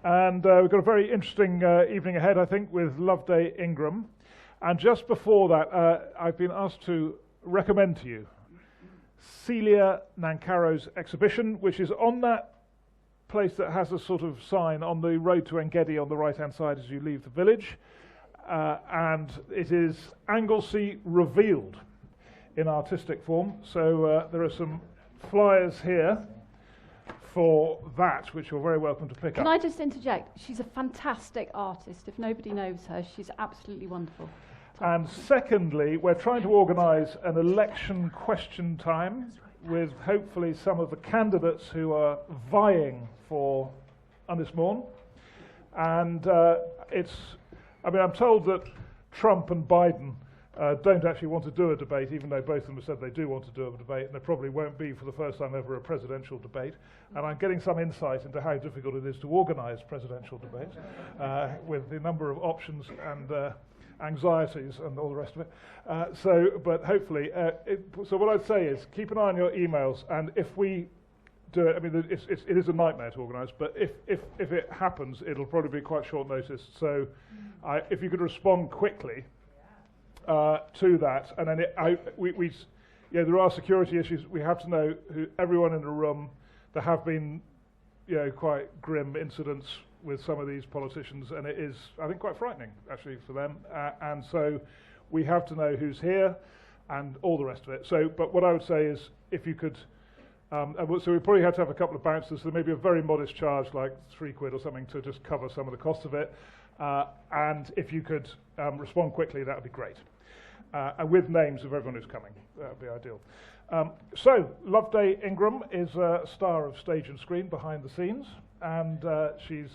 And we've got a very interesting evening ahead, I think, with Loveday, Ingram. And just before that, I've been asked to recommend to you Celia Nancarrow's exhibition, which is on that place that has a sort of sign on the road to Engedi on the right-hand side as you leave the village. And it is Anglesey revealed in artistic form. So there are some flyers here for that, which you're very welcome to pick up. Can I just interject? She's a fantastic artist. If nobody knows her, she's absolutely wonderful. And secondly, we're trying to organise an election question time with hopefully some of the candidates who are vying for Ynys Môn. And I'm told that Trump and Biden don't actually want to do a debate, even though both of them have said they do want to do a debate, and there probably won't be for the first time ever a presidential debate. And I'm getting some insight into how difficult it is to organise presidential debates with the number of options and anxieties and all the rest of it. But hopefully, so what I'd say is keep an eye on your emails, and if we do it, I mean, it is a nightmare to organise, but if it happens, it'll probably be quite short notice. So if you could respond quickly to that, and then there are security issues. We have to know everyone in the room. There have been, quite grim incidents with some of these politicians, and it is, I think, quite frightening actually for them. And so we have to know who's here and all the rest of it. So, but what I would say is, if you could, so we probably have to have a couple of bouncers. So maybe a very modest charge, like £3 or something, to just cover some of the cost of it. And if you could respond quickly, that would be great. And with names of everyone who's coming, that would be ideal. So, Loveday Ingram is a star of stage and screen behind the scenes, and she's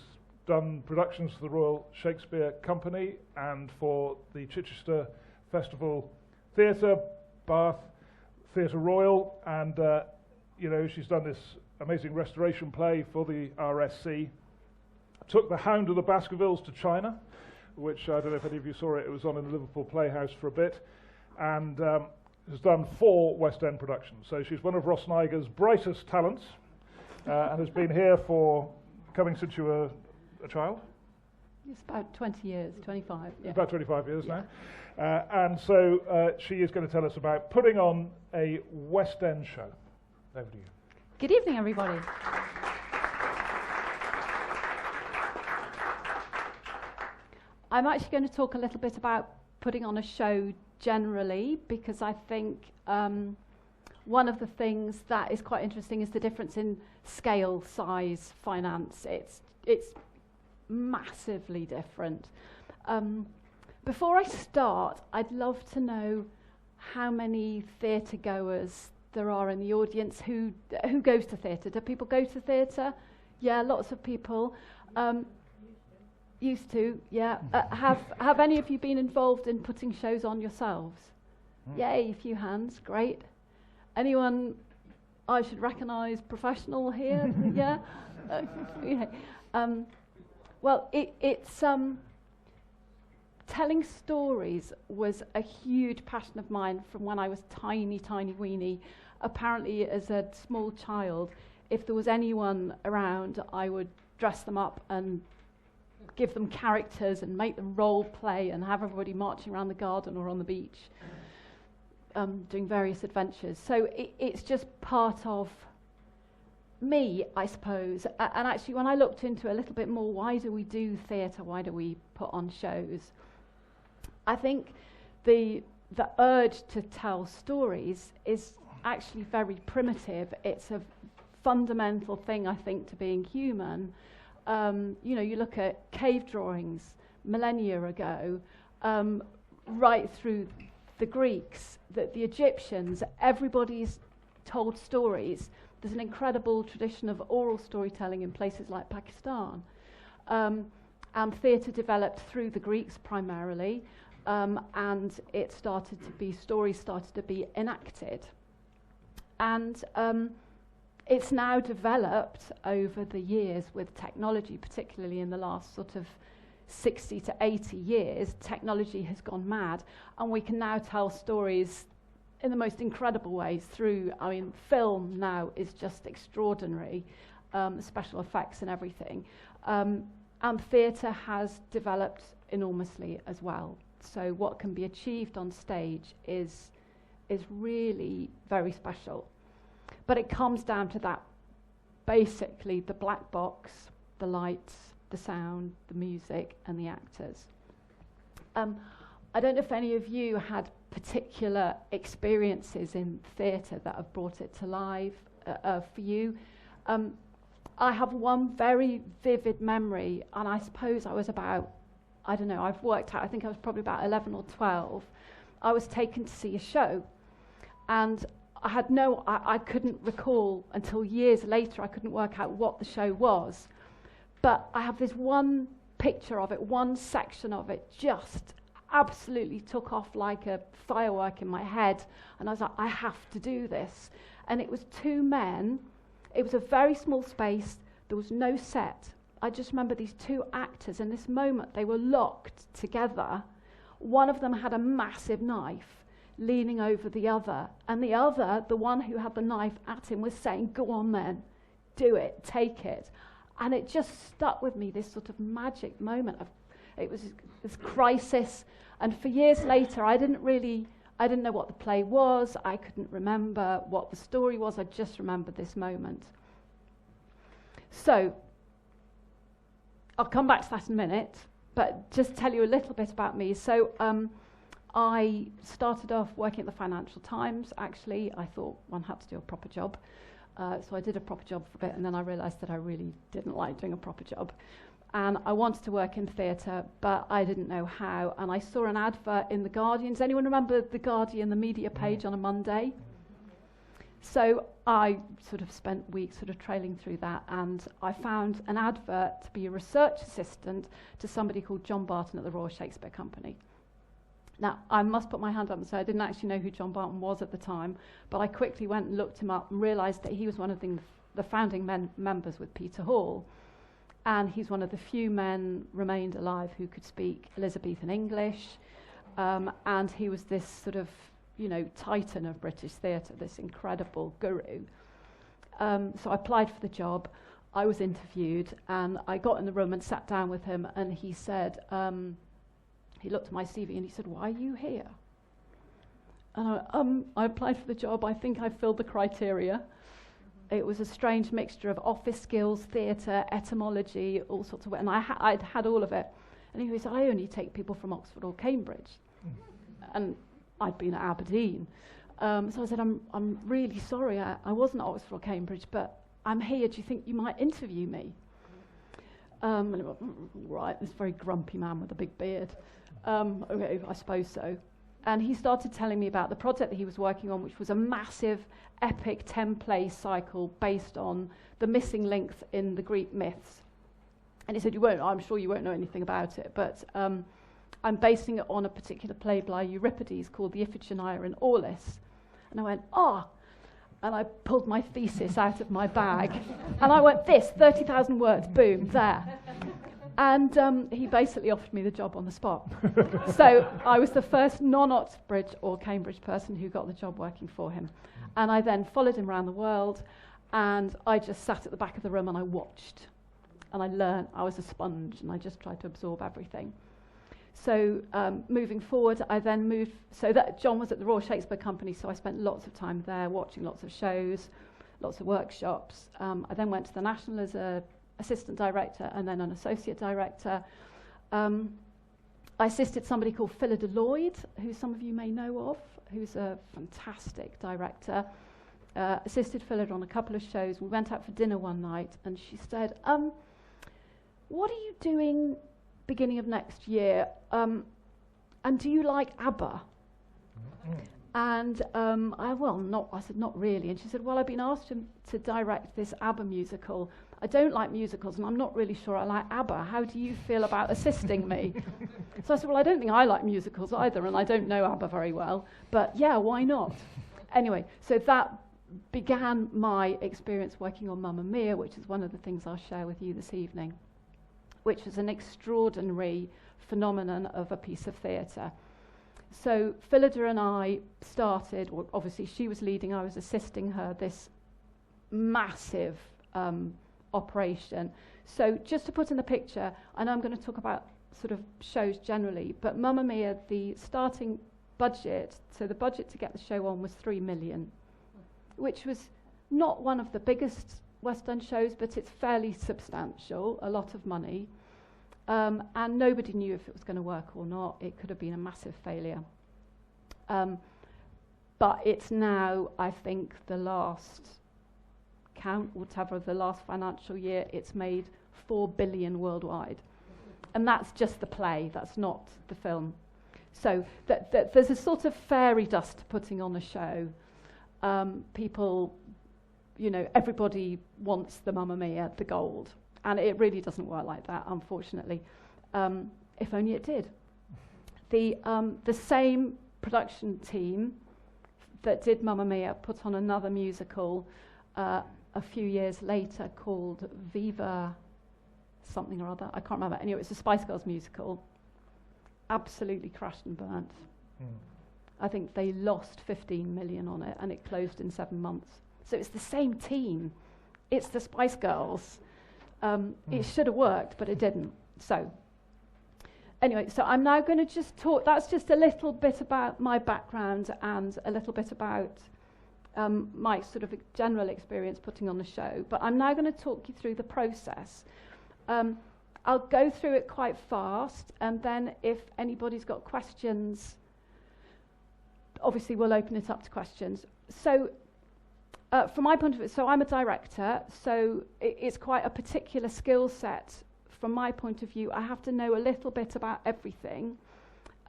done productions for the Royal Shakespeare Company and for the Chichester Festival Theatre, Bath Theatre Royal, and she's done this amazing restoration play for the RSC. Took The Hound of the Baskervilles to China, which I don't know if any of you saw it. It was on in the Liverpool Playhouse for a bit, and has done 4 West End productions. So she's one of Ross Niger's brightest talents, and has been here for coming since you were a child. It's about 20 years, 25. Yeah. About 25 years now. And so she is going to tell us about putting on a West End show. Over to you. Good evening, everybody. I'm actually going to talk a little bit about putting on a show generally, because I think one of the things that is quite interesting is the difference in scale, size, finance. It's massively different. Before I start, I'd love to know how many theatre goers there are in the audience. Who goes to theatre? Do people go to theatre? Yeah, lots of people. Used to, yeah. Have any of you been involved in putting shows on yourselves? Yay, a few hands, great. Anyone I should recognise professional here? Yeah? Well, it's telling stories was a huge passion of mine from when I was tiny weeny. Apparently, as a small child, if there was anyone around, I would dress them up and give them characters and make them role play and have everybody marching around the garden or on the beach, doing various adventures. So it's just part of me, I suppose. And actually, when I looked into a little bit more, why do we do theatre? Why do we put on shows? I think the urge to tell stories is actually very primitive. It's a fundamental thing, I think, to being human. You look at cave drawings millennia ago, right through the Greeks, the Egyptians, everybody's told stories. There's an incredible tradition of oral storytelling in places like Pakistan. And theatre developed through the Greeks primarily, and stories started to be enacted. And it's now developed over the years with technology, particularly in the last sort of 60 to 80 years. Technology has gone mad, and we can now tell stories in the most incredible ways through, film now is just extraordinary, special effects and everything. And theatre has developed enormously as well. So what can be achieved on stage is really very special. But it comes down to that, basically the black box, the lights, the sound, the music, and the actors. I don't know if any of you had particular experiences in theatre that have brought it to life for you. I have one very vivid memory, and I suppose I was about, I don't know, I've worked out, I think I was probably about 11 or 12. I was taken to see a show, and I couldn't recall until years later, I couldn't work out what the show was. But I have this one picture of it, one section of it, just absolutely took off like a firework in my head. And I was like, I have to do this. And it was two men. It was a very small space. There was no set. I just remember these two actors. In this moment, they were locked together. One of them had a massive knife leaning over the other. And the other, the one who had the knife at him, was saying, go on then, do it, take it. And it just stuck with me, this sort of magic moment. It was this crisis. And for years later, I didn't know what the play was. I couldn't remember what the story was. I just remembered this moment. So, I'll come back to that in a minute, but just tell you a little bit about me. So, I started off working at the Financial Times, actually. I thought one had to do a proper job. So I did a proper job for a bit, and then I realised that I really didn't like doing a proper job. And I wanted to work in theatre, but I didn't know how. And I saw an advert in The Guardian. Does anyone remember The Guardian, the media page on a Monday? So I sort of spent weeks sort of trailing through that, and I found an advert to be a research assistant to somebody called John Barton at the Royal Shakespeare Company. Now, I must put my hand up and say I didn't actually know who John Barton was at the time, but I quickly went and looked him up and realised that he was one of the founding members with Peter Hall. And he's one of the few men remained alive who could speak Elizabethan English. And he was this sort of, titan of British theatre, this incredible guru. So I applied for the job. I was interviewed, and I got in the room and sat down with him, and he said, he looked at my CV and he said, why are you here? And I applied for the job. I think I filled the criteria. It was a strange mixture of office skills, theatre, etymology, all sorts of, and I'd had all of it. And he said, I only take people from Oxford or Cambridge. And I'd been at Aberdeen. So I said, I'm really sorry, I wasn't at Oxford or Cambridge, but I'm here. Do you think you might interview me? And he went, right, this very grumpy man with a big beard. Okay, I suppose so. And he started telling me about the project that he was working on, which was a massive, epic 10-play cycle based on the missing links in the Greek myths. And he said, I'm sure you won't know anything about it, but I'm basing it on a particular play by Euripides called the Iphigenia in Aulis. And I went, and I pulled my thesis out of my bag. And I went, 30,000 words, boom, there. And he basically offered me the job on the spot. So I was the first non-Oxbridge or Cambridge person who got the job working for him. And I then followed him around the world, and I just sat at the back of the room and I watched. And I learned. I was a sponge, and I just tried to absorb everything. So moving forward, I then moved, so that John was at the Royal Shakespeare Company, so I spent lots of time there watching lots of shows, lots of workshops. I then went to the National as an assistant director and then an associate director. I assisted somebody called Phillida Lloyd, who some of you may know of, who's a fantastic director. Assisted Phillida on a couple of shows. We went out for dinner one night, and she said, what are you doing beginning of next year, and do you like ABBA? And I said, not really. And she said, well, I've been asked to direct this ABBA musical. I don't like musicals, and I'm not really sure I like ABBA. How do you feel about assisting me? So I said, well, I don't think I like musicals either, and I don't know ABBA very well, but yeah, why not? Anyway, so that began my experience working on Mamma Mia, which is one of the things I'll share with you this evening, which was an extraordinary phenomenon of a piece of theatre. So Phillida and I started, well, obviously she was leading, I was assisting her, this massive operation. So just to put in the picture, and I'm going to talk about sort of shows generally, but Mamma Mia, the starting budget, so the budget to get the show on was 3 million, which was not one of the biggest West End shows, but it's fairly substantial, a lot of money. And nobody knew if it was going to work or not. It could have been a massive failure. But it's now, I think, the last count, whatever, the last financial year, it's made 4 billion worldwide. And that's just the play, that's not the film. So there's a sort of fairy dust to putting on a show. People, you know, everybody wants the Mamma Mia, the gold. And it really doesn't work like that, unfortunately. If only it did. The same production team that did Mamma Mia put on another musical a few years later called Viva something or other. I can't remember. Anyway, it was a Spice Girls musical. Absolutely crashed and burnt. I think they lost 15 million on it, and it closed in 7 months. So it's the same team. It's the Spice Girls. It should have worked, but it didn't. So anyway, so I'm now going to just talk, that's just a little bit about my background and a little bit about my sort of general experience putting on the show. But I'm now going to talk you through the process. I'll go through it quite fast, and then if anybody's got questions, obviously we'll open it up to questions. So from my point of view, so I'm a director, so it's quite a particular skill set. From my point of view, I have to know a little bit about everything.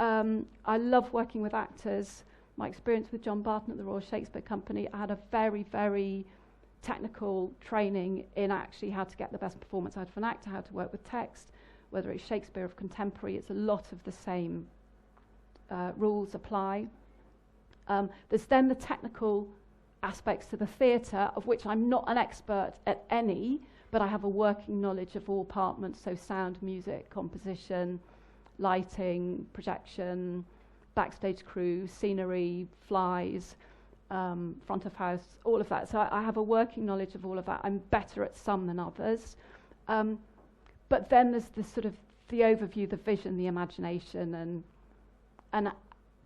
I love working with actors. My experience with John Barton at the Royal Shakespeare Company, I had a very, very technical training in actually how to get the best performance out of an actor, how to work with text, whether it's Shakespeare or contemporary, it's a lot of the same rules apply. There's then the technical aspects to the theatre, of which I'm not an expert at any, but I have a working knowledge of all departments, so sound, music, composition, lighting, projection, backstage crew, scenery, flies, front of house, all of that. So I have a working knowledge of all of that. I'm better at some than others. But then there's the sort of the overview, the vision, the imagination, and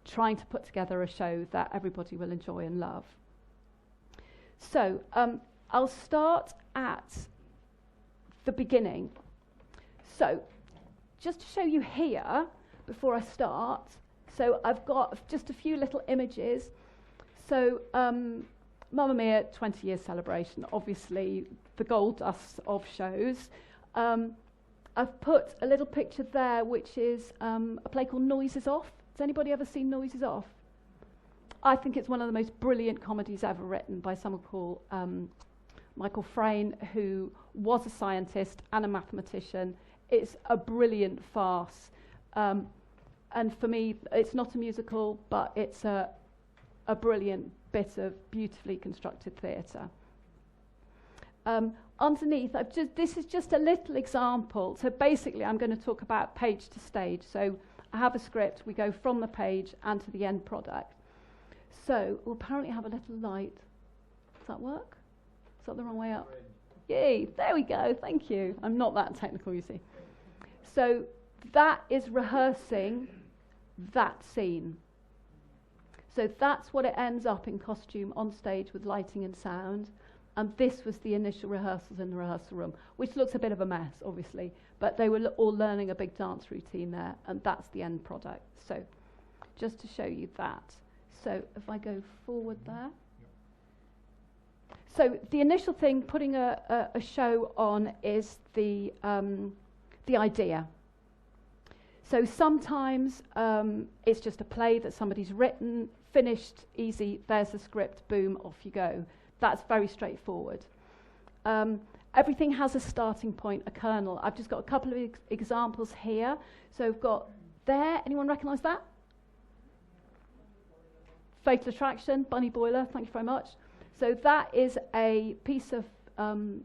trying to put together a show that everybody will enjoy and love. So I'll start at the beginning. So just to show you here, before I start, so I've got just a few little images. So Mamma Mia 20 years celebration, obviously the gold dust of shows. I've put a little picture there, which is a play called Noises Off. Has anybody ever seen Noises Off? I think it's one of the most brilliant comedies ever written by someone called Michael Frayn, who was a scientist and a mathematician. It's a brilliant farce. And for me, it's not a musical, but it's a brilliant bit of beautifully constructed theatre. Underneath, this is just a little example. So basically, I'm going to talk about page to stage. So I have a script. We go from the page and to the end product. So we'll apparently have a little light. Does that work? Is that the wrong way up? Yay, there we go. Thank you. I'm not that technical, you see. So that is rehearsing that scene. So that's what it ends up in costume on stage with lighting and sound. And this was the initial rehearsals in the rehearsal room, which looks a bit of a mess, obviously. But they were all learning a big dance routine there, and that's the end product. So just to show you that. So if I go forward there. So the initial thing, putting a show on, is the idea. So sometimes it's just a play that somebody's written, finished, easy, there's the script, boom, off you go. That's very straightforward. Everything has a starting point, a kernel. I've just got a couple of examples here. So I've got there, anyone recognise that? Fatal Attraction, Bunny Boiler, thank you very much. So that is a piece of, no,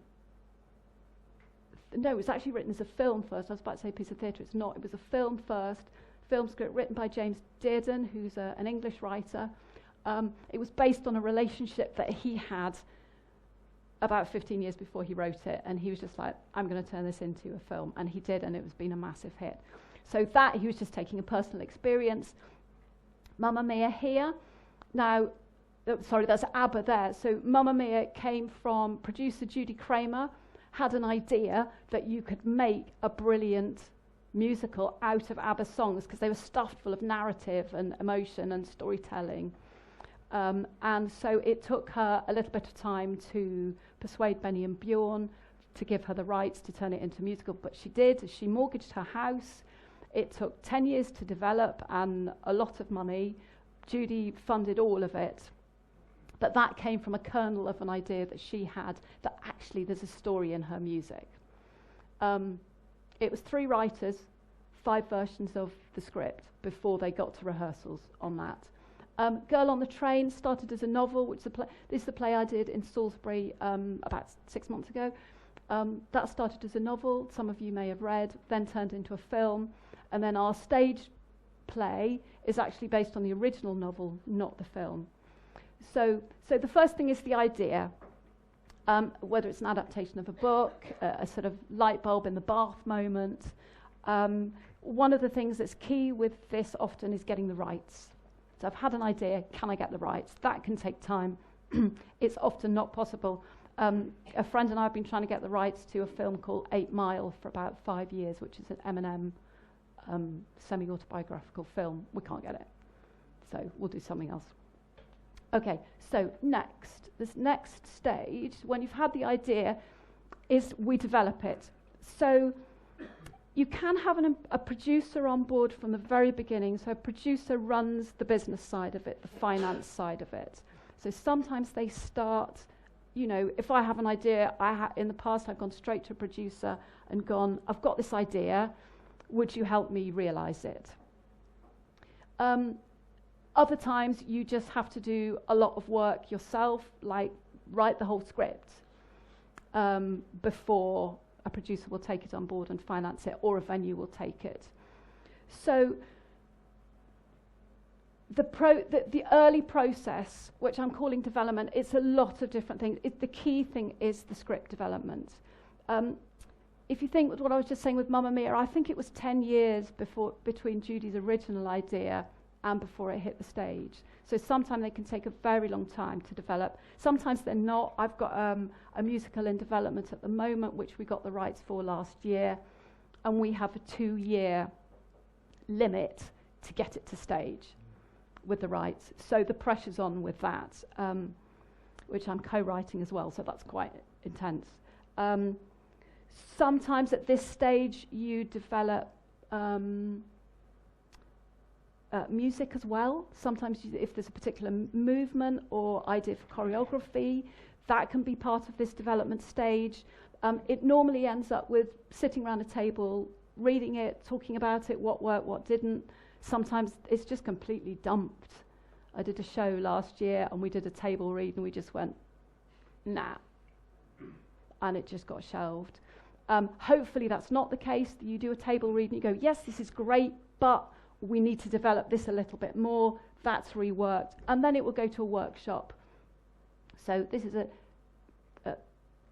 it was actually written as a film first. I was about to say a piece of theatre, it's not. It was a film first, film script written by James Dearden, who's an English writer. It was based on a relationship that he had about 15 years before he wrote it, and he was just like, I'm going to turn this into a film, and he did, and it was been a massive hit. So that, he was just taking a personal experience. Mamma Mia here. Now, sorry, that's ABBA there. So Mamma Mia came from producer Judy Kramer, had an idea that you could make a brilliant musical out of ABBA songs because they were stuffed full of narrative and emotion and storytelling. And so it took her a little bit of time to persuade Benny and Bjorn to give her the rights to turn it into a musical, but she did. She mortgaged her house. It took 10 years to develop and a lot of money. Judy funded all of it. But that came from a kernel of an idea that she had, that actually there's a story in her music. It was 3 writers, 5 versions of the script before they got to rehearsals on that. Girl on the Train started as a novel, which this is the play I did in Salisbury about 6 months ago. That started as a novel, some of you may have read, then turned into a film, and then our stage play is actually based on the original novel, not the film. So the first thing is the idea, whether it's an adaptation of a book, a sort of light bulb in the bath moment. One of the things that's key with this often is getting the rights. So I've had an idea, can I get the rights? That can take time. It's often not possible. A friend and I have been trying to get the rights to a film called 8 Mile for about 5 years, which is an Eminem semi-autobiographical film. We can't get it. So we'll do something else. Okay, so this next stage, when you've had the idea, is we develop it. So you can have a producer on board from the very beginning. So a producer runs the business side of it, the finance side of it. So sometimes they start, if I have an idea, in the past I've gone straight to a producer and gone, I've got this idea, would you help me realize it? Other times you just have to do a lot of work yourself, like write the whole script before a producer will take it on board and finance it, or a venue will take it. So the early process, which I'm calling development, it's a lot of different things. The key thing is the script development. If you think with what I was just saying with Mamma Mia, I think it was 10 years between Judy's original idea and before it hit the stage. So sometimes they can take a very long time to develop. Sometimes they're not. I've got a musical in development at the moment, which we got the rights for last year, and we have a 2-year limit to get it to stage with the rights. So the pressure's on with that, which I'm co-writing as well, so that's quite intense. Sometimes at this stage you develop music as well. Sometimes if there's a particular movement or idea for choreography, that can be part of this development stage. It normally ends up with sitting around a table, reading it, talking about it, what worked, what didn't. Sometimes it's just completely dumped. I did a show last year and we did a table read and we just went, nah. And it just got shelved. Hopefully that's not the case. You do a table read and you go, yes, this is great, but we need to develop this a little bit more. That's reworked. And then it will go to a workshop. So this is that's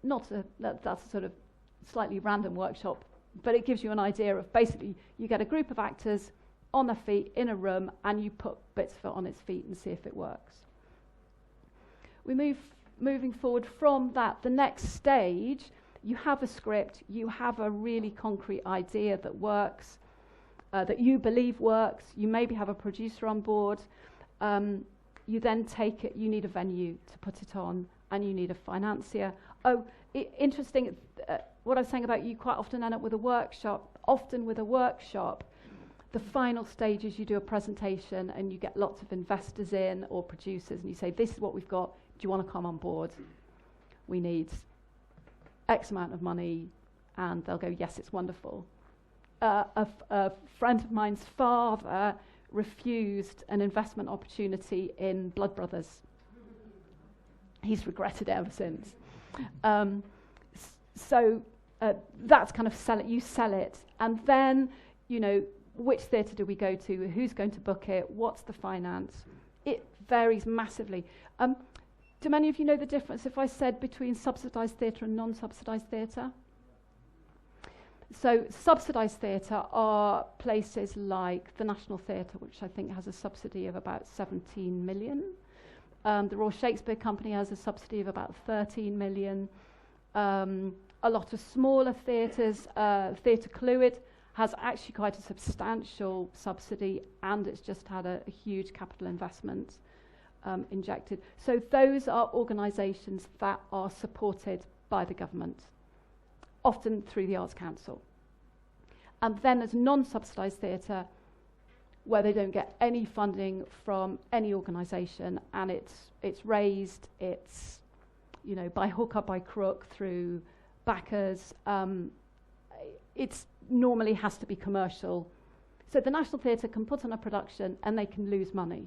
a sort of slightly random workshop, but it gives you an idea of basically you get a group of actors on their feet in a room and you put bits of it on its feet and see if it works. Moving forward from that, the next stage, you have a script, you have a really concrete idea that works, that you believe works, you maybe have a producer on board, you then take it, you need a venue to put it on, and you need a financier. Interesting, what I was saying about you quite often end up with a workshop. Often with a workshop, the final stage is you do a presentation and you get lots of investors in or producers and you say, this is what we've got, do you want to come on board? We need X amount of money, and they'll go, yes, it's wonderful. A friend of mine's father refused an investment opportunity in Blood Brothers. He's regretted it ever since. So that's kind of sell it. You sell it, and then which theatre do we go to? Who's going to book it? What's the finance? It varies massively. Do many of you know the difference if I said between subsidised theatre and non-subsidised theatre? So subsidised theatre are places like the National Theatre, which I think has a subsidy of about 17 million. The Royal Shakespeare Company has a subsidy of about 13 million. A lot of smaller theatres, Theatre Clwyd has actually quite a substantial subsidy, and it's just had a huge capital investment injected. So those are organisations that are supported by the government, often through the Arts Council. And then there's non-subsidised theatre, where they don't get any funding from any organisation, and it's raised, it's, you know, by hook or by crook through backers. It's normally has to be commercial. So the National Theatre can put on a production and they can lose money.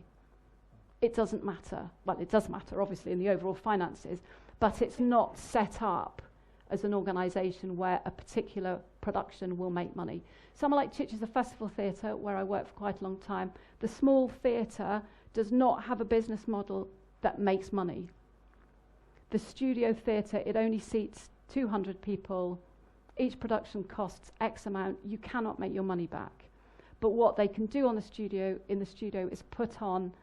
It doesn't matter. Well, it does matter, obviously, in the overall finances, but it's not set up as an organisation where a particular production will make money. Somewhere like Chichester Festival Theatre, where I worked for quite a long time, the small theatre does not have a business model that makes money. The studio theatre, it only seats 200 people. Each production costs X amount. You cannot make your money back. But what they can do in the studio is put on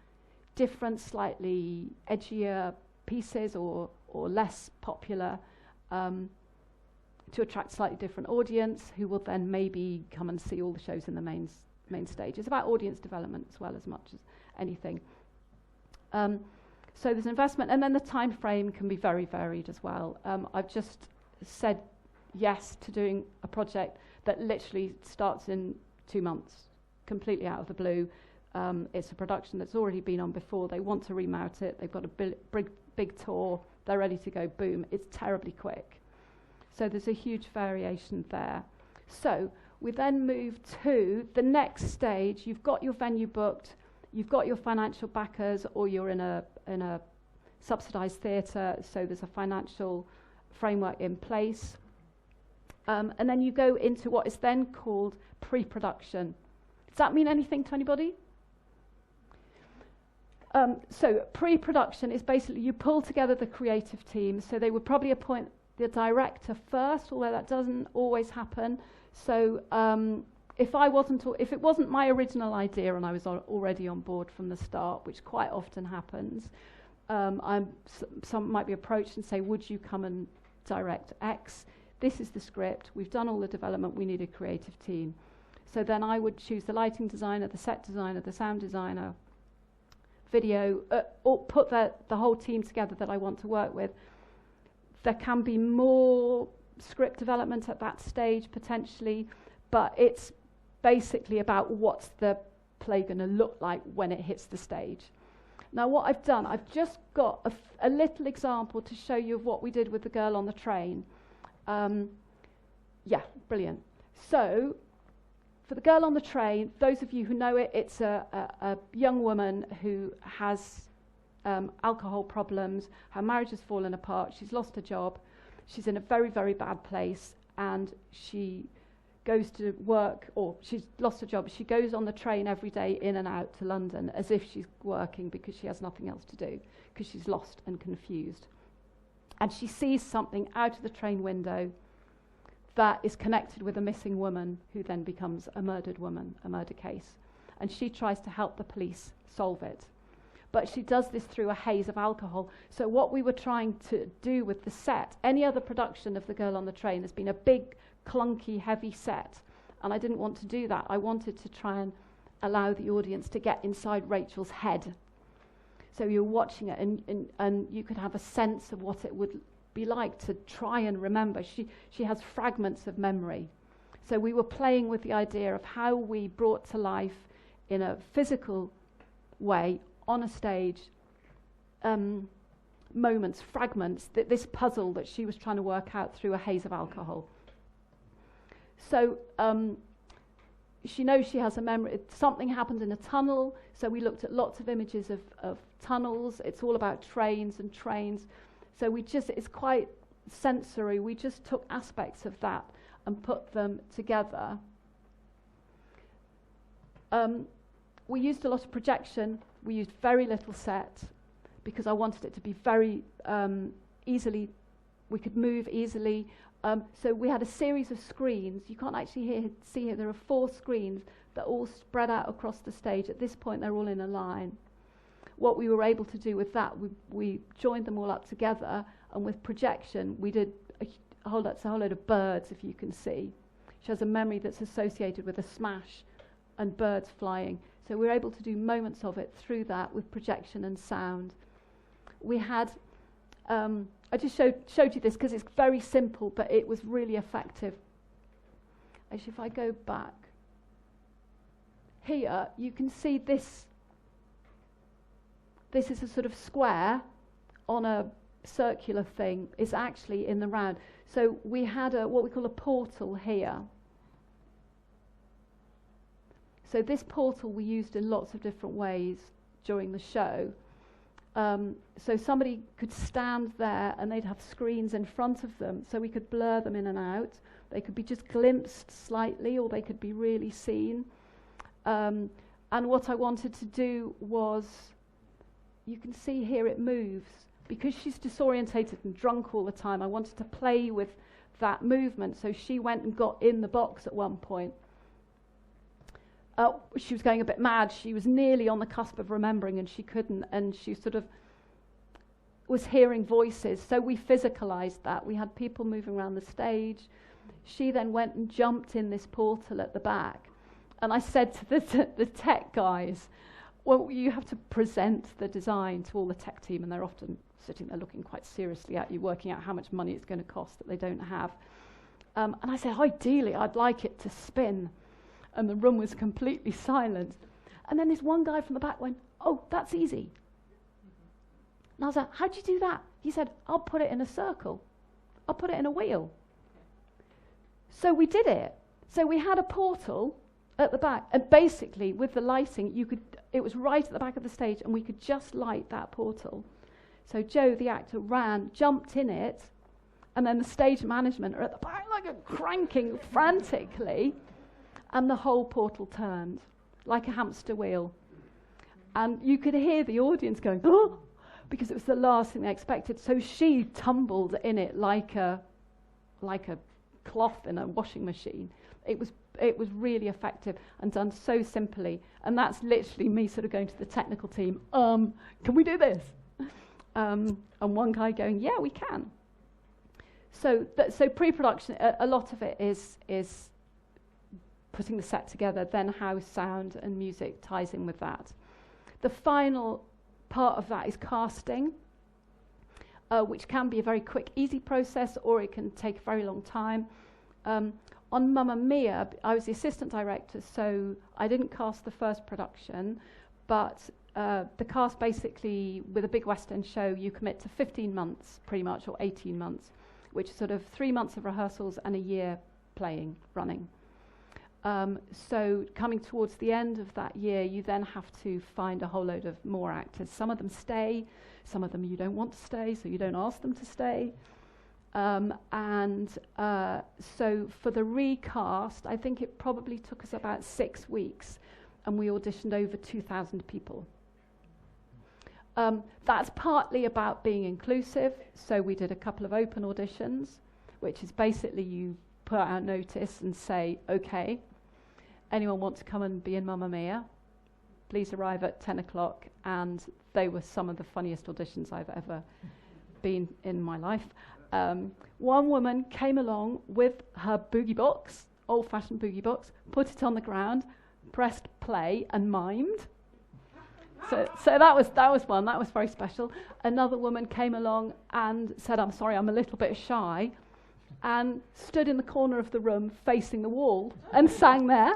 different, slightly edgier pieces or less popular to attract slightly different audience, who will then maybe come and see all the shows in the main stage. It's about audience development as well as much as anything. So there's investment, and then the time frame can be very varied as well. I've just said yes to doing a project that literally starts in 2 months, completely out of the blue. It's a production that's already been on before. They want to remount it. They've got a big tour. They're ready to go. Boom. It's terribly quick. So there's a huge variation there. So we then move to the next stage. You've got your venue booked. You've got your financial backers, or you're in a subsidised theatre, so there's a financial framework in place. And then you go into what is then called pre-production. Does that mean anything to anybody? So pre-production is basically you pull together the creative team. So they would probably appoint the director first, although that doesn't always happen. So if it wasn't my original idea and I was already on board from the start, which quite often happens, some might be approached and say, would you come and direct X? This is the script. We've done all the development. We need a creative team. So then I would choose the lighting designer, the set designer, the sound designer, video, or put the whole team together that I want to work with. There can be more script development at that stage, potentially, but it's basically about what's the play going to look like when it hits the stage. Now, what I've done, I've just got a little example to show you of what we did with The Girl on the Train. Yeah, brilliant. So, for The Girl on the Train, those of you who know it, it's a young woman who has alcohol problems. Her marriage has fallen apart. She's lost her job. She's in a very, very bad place, and she goes to work, or she's lost her job. She goes on the train every day in and out to London as if she's working, because she has nothing else to do, because she's lost and confused. And she sees something out of the train window that is connected with a missing woman, who then becomes a murdered woman, a murder case. And she tries to help the police solve it. But she does this through a haze of alcohol. So what we were trying to do with the set, any other production of The Girl on the Train has been a big, clunky, heavy set. And I didn't want to do that. I wanted to try and allow the audience to get inside Rachel's head. So you're watching it, and you could have a sense of what it would be like to try and remember. She has fragments of memory. So we were playing with the idea of how we brought to life, in a physical way, on a stage, moments, fragments, this puzzle that she was trying to work out through a haze of alcohol. So she knows she has a memory. Something happened in a tunnel, so we looked at lots of images of tunnels. It's all about trains and trains. So it's quite sensory. We just took aspects of that and put them together. We used a lot of projection. We used very little set. because I wanted it to be very easily, we could move easily. So we had a series of screens. You can't actually see here, there are 4 screens that all spread out across the stage. At this point, they're all in a line. What we were able to do with that, we joined them all up together, and with projection, we did a whole load of birds, if you can see. She has a memory that's associated with a smash and birds flying. So we were able to do moments of it through that with projection and sound. We had, I just showed you this because it's very simple, but it was really effective. Actually, if I go back, here you can see this. This is a sort of square on a circular thing. It's actually in the round. So we had what we call a portal here. So this portal we used in lots of different ways during the show. So somebody could stand there and they'd have screens in front of them, so we could blur them in and out. They could be just glimpsed slightly, or they could be really seen. And what I wanted to do was, you can see here it moves. Because she's disorientated and drunk all the time, I wanted to play with that movement. So she went and got in the box at one point. She was going a bit mad. She was nearly on the cusp of remembering, and she couldn't. And she sort of was hearing voices. So we physicalized that. We had people moving around the stage. She then went and jumped in this portal at the back. And I said to the tech guys, well, you have to present the design to all the tech team, and they're often sitting there looking quite seriously at you, working out how much money it's going to cost that they don't have. And I said, ideally, I'd like it to spin. And the room was completely silent. And then this one guy from the back went, oh, that's easy. And I was like, how'd you do that? He said, I'll put it in a circle. I'll put it in a wheel. So we did it. So we had a portal at the back, and basically with the lighting, it was right at the back of the stage, and we could just light that portal. So Joe, the actor, ran, jumped in it, and then the stage management are at the back like cranking frantically, and the whole portal turned like a hamster wheel. And you could hear the audience going, oh, because it was the last thing they expected. So she tumbled in it like a cloth in a washing machine. It was really effective and done so simply. And that's literally me sort of going to the technical team, can we do this? And one guy going, yeah, we can. So pre-production, a lot of it is putting the set together, then how sound and music ties in with that. The final part of that is casting, which can be a very quick, easy process, or it can take a very long time. On Mamma Mia, I was the assistant director, so I didn't cast the first production, but the cast basically, with a big West End show, you commit to 15 months, pretty much, or 18 months, which is sort of 3 months of rehearsals and a year playing, running. So coming towards the end of that year, you then have to find a whole load of more actors. Some of them stay, some of them you don't want to stay, so you don't ask them to stay. So for the recast, I think it probably took us about 6 weeks, and we auditioned over 2,000 people. That's partly about being inclusive, so we did a couple of open auditions, which is basically you put out notice and say, okay, anyone want to come and be in Mamma Mia? Please arrive at 10 o'clock, and they were some of the funniest auditions I've ever been in my life. One woman came along with her boogie box, old-fashioned boogie box, put it on the ground, pressed play, and mimed. So that was one. That was very special. Another woman came along and said, I'm sorry, I'm a little bit shy, and stood in the corner of the room facing the wall and sang there.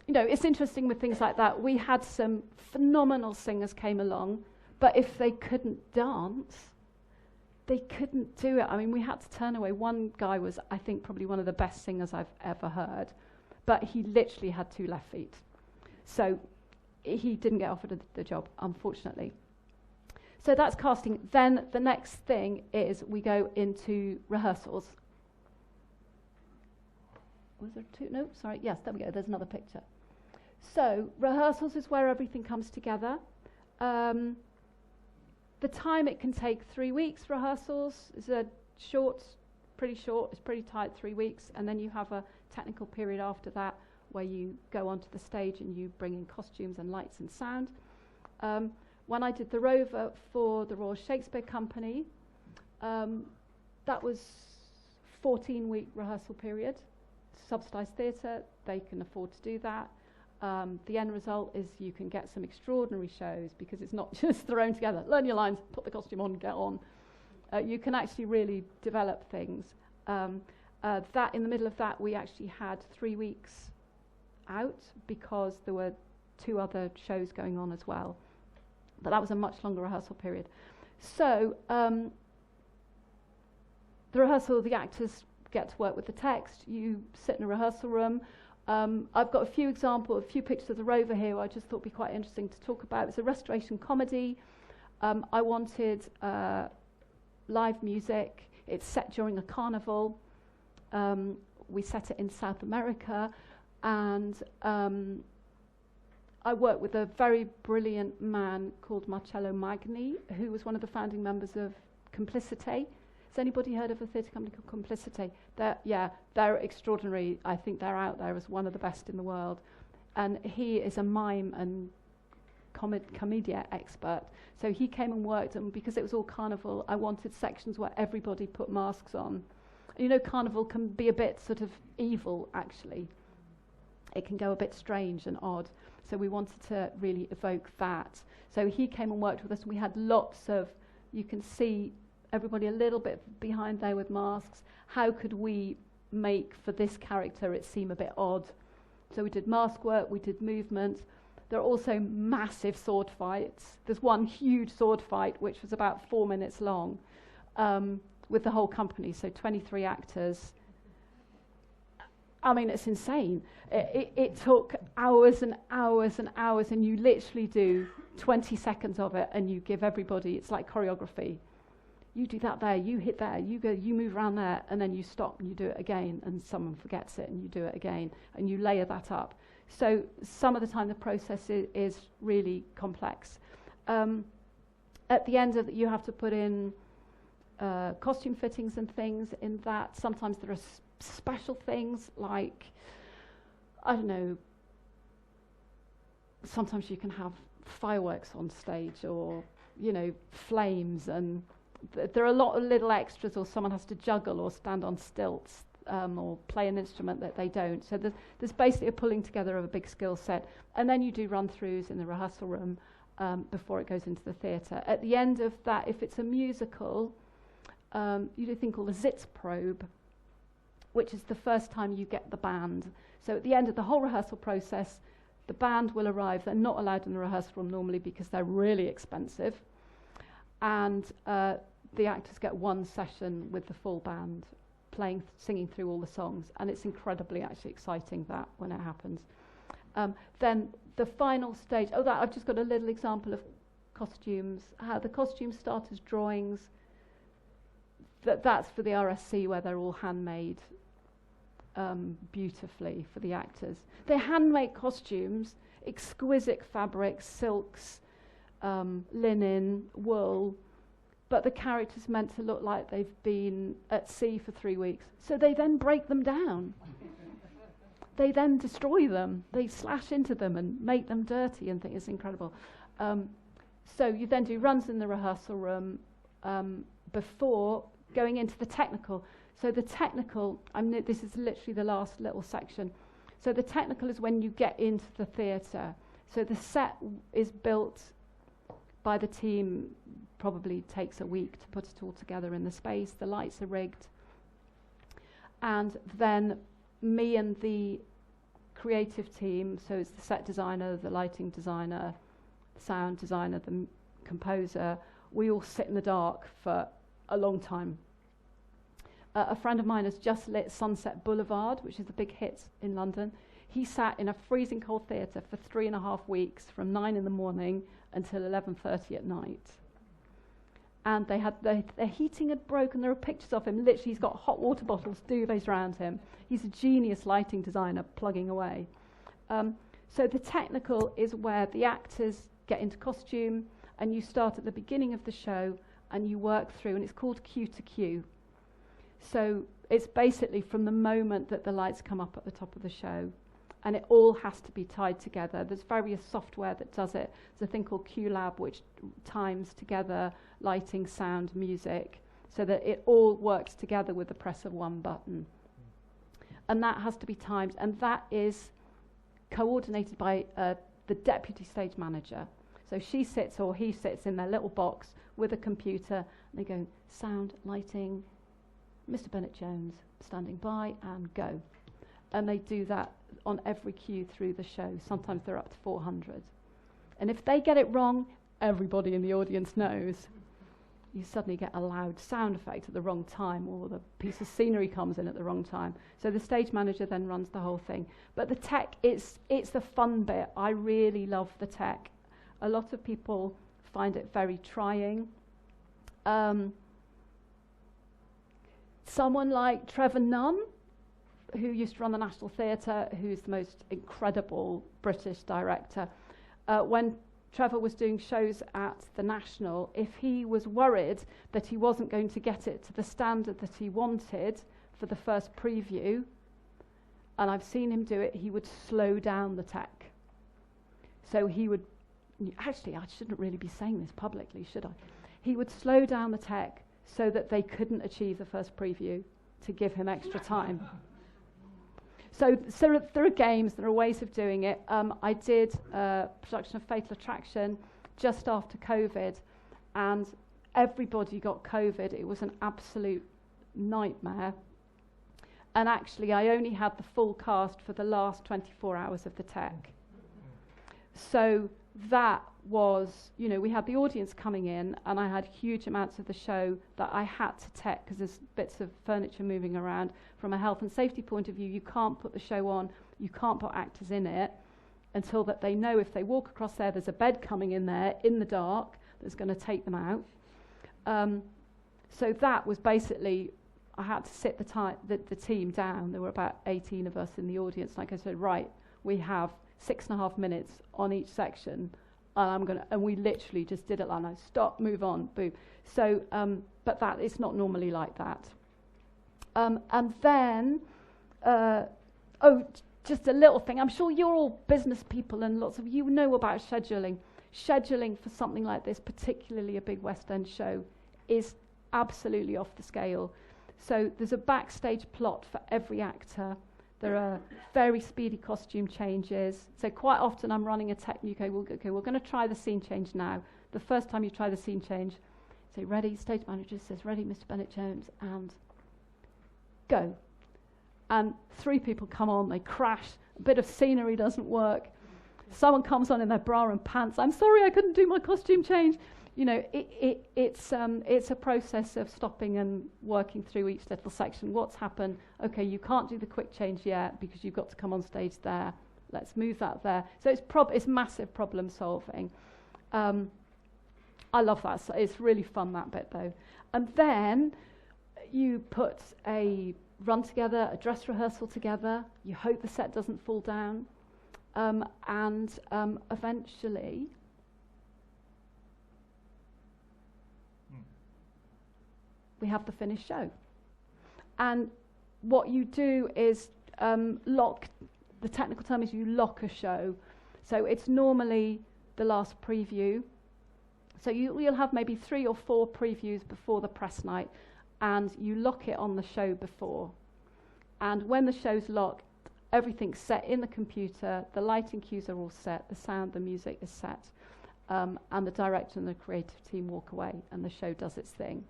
It's interesting with things like that. We had some phenomenal singers came along, but if they couldn't dance, they couldn't do it. I mean, we had to turn away. One guy was, I think, probably one of the best singers I've ever heard, but he literally had 2 left feet. So he didn't get offered the job, unfortunately. So that's casting. Then the next thing is we go into rehearsals. Was there 2? No, sorry. Yes, there we go. There's another picture. So rehearsals is where everything comes together. the time it can take 3 weeks rehearsals is a pretty short, it's pretty tight, 3 weeks, and then you have a technical period after that where you go onto the stage and you bring in costumes and lights and sound. When I did the Rover for the Royal Shakespeare Company, that was 14-week rehearsal period. Subsidised theatre, they can afford to do that. The end result is you can get some extraordinary shows because it's not just thrown together. Learn your lines, put the costume on, get on. You can actually really develop things. That in the middle of that, we actually had 3 weeks out because there were 2 other shows going on as well. But that was a much longer rehearsal period. So the rehearsal, the actors get to work with the text. You sit in a rehearsal room. I've got a few pictures of the Rover here I just thought would be quite interesting to talk about. It's a restoration comedy. I wanted live music. It's set during a carnival. We set it in South America, and I worked with a very brilliant man called Marcello Magni, who was one of the founding members of Complicité. Has anybody heard of a theatre company called Complicité? They're extraordinary. I think they're out there as one of the best in the world. And he is a mime and commedia expert. So he came and worked, and because it was all carnival, I wanted sections where everybody put masks on. You know, carnival can be a bit sort of evil, actually. It can go a bit strange and odd. So we wanted to really evoke that. So he came and worked with us, and we had lots of, you can see everybody a little bit behind there with masks. How could we make for this character it seem a bit odd? So we did mask work, we did movement. There are also massive sword fights. There's one huge sword fight which was about 4 minutes long with the whole company, so 23 actors. I mean, it's insane. It took hours and hours and hours, and you literally do 20 seconds of it, and you give everybody, it's like choreography. You do that there, you hit there, you go, you move around there, and then you stop and you do it again, and someone forgets it and you do it again, and you layer that up. So some of the time the process is really complex. At the end of it, you have to put in costume fittings and things in that. Sometimes there are special things like, I don't know, sometimes you can have fireworks on stage, or, you know, flames, and there are a lot of little extras, or someone has to juggle or stand on stilts or play an instrument that they don't. So there's basically a pulling together of a big skill set. And then you do run-throughs in the rehearsal room before it goes into the theatre. At the end of that, if it's a musical, you do a thing called a Sitzprobe, which is the first time you get the band. So at the end of the whole rehearsal process, the band will arrive. They're not allowed in the rehearsal room normally because they're really expensive. And the actors get one session with the full band, singing through all the songs, and it's incredibly actually exciting that when it happens. Then the final stage, I've just got a little example of costumes, how the costumes start as drawings. That's for the RSC, where they're all handmade beautifully for the actors. They're handmade costumes, exquisite fabrics, silks, linen, wool, but the character's meant to look like they've been at sea for 3 weeks. So they then break them down. They then destroy them. They slash into them and make them dirty and think it's incredible. So you then do runs in the rehearsal room before going into the technical. So the technical, this is literally the last little section. So the technical is when you get into the theatre. So the set is built by the team, probably takes a week to put it all together in the space. The lights are rigged. And then me and the creative team, so it's the set designer, the lighting designer, the sound designer, the composer, we all sit in the dark for a long time. A friend of mine has just lit Sunset Boulevard, which is the big hit in London. He sat in a freezing cold theatre for 3.5 weeks, from 9 in the morning until 11:30 at night. And they had their heating had broken. There are pictures of him. Literally, he's got hot water bottles, duvets around him. He's a genius lighting designer, plugging away. So the technical is where the actors get into costume. and you start at the beginning of the show and you work through, and it's called cue to cue. So it's basically from the moment that the lights come up at the top of the show, and it all has to be tied together. There's various software that does it. There's a thing called QLab, which times together lighting, sound, music, so that it all works together with the press of one button. And that has to be timed, and that is coordinated by the deputy stage manager. So she sits or he sits in their little box with a computer, and they go, sound, lighting, Mr. Bennett-Jones standing by, and go. And they do that on every cue through the show. Sometimes they're up to 400. And if they get it wrong, everybody in the audience knows. You suddenly get a loud sound effect at the wrong time, or the piece of scenery comes in at the wrong time. So the stage manager then runs the whole thing. But the tech, it's the fun bit. I really love the tech. A lot of people find it very trying. Someone like Trevor Nunn, who used to run the National Theatre, who's the most incredible British director, when Trevor was doing shows at the National, if he was worried that he wasn't going to get it to the standard that he wanted for the first preview, and I've seen him do it, he would slow down the tech. So he would, actually I shouldn't really be saying this publicly, should I? He would slow down the tech so that they couldn't achieve the first preview to give him extra time. So there are games, there are ways of doing it. I did a production of Fatal Attraction just after COVID, and everybody got COVID. It was an absolute nightmare. And actually, I only had the full cast for the last 24 hours of the tech. So that was, we had the audience coming in, and I had huge amounts of the show that I had to tech, because there's bits of furniture moving around. From a health and safety point of view, you can't put the show on, you can't put actors in it until that they know if they walk across there's a bed coming in there in the dark that's going to take them out. So that was basically, I had to sit the team down. There were about 18 of us in the audience. Like I said, right, we have 6.5 minutes on each section, and we literally just did it like that. Stop, move on, boom. So, but that it's not normally like that. And then, just a little thing. I'm sure you're all business people, and lots of you know about scheduling. Scheduling for something like this, particularly a big West End show, is absolutely off the scale. So there's a backstage plot for every actor. There are very speedy costume changes. So quite often I'm running a technique. Okay, we're going to try the scene change now. The first time you try the scene change, say, ready, stage manager says, ready, Mr. Bennett-Jones, and go. And 3 people come on, they crash, a bit of scenery doesn't work. Someone comes on in their bra and pants. I'm sorry, I couldn't do my costume change. It's a process of stopping and working through each little section. What's happened? Okay, you can't do the quick change yet because you've got to come on stage there. Let's move that there. So it's massive problem solving. I love that. So it's really fun, that bit though. And then you put a run together, a dress rehearsal together. You hope the set doesn't fall down. And eventually, we have the finished show. And what you do is lock, the technical term is you lock a show. So it's normally the last preview. So you'll have maybe 3 or 4 previews before the press night, and you lock it on the show before. And when the show's locked, everything's set in the computer, the lighting cues are all set, the sound, the music is set, and the director and the creative team walk away, and the show does its thing.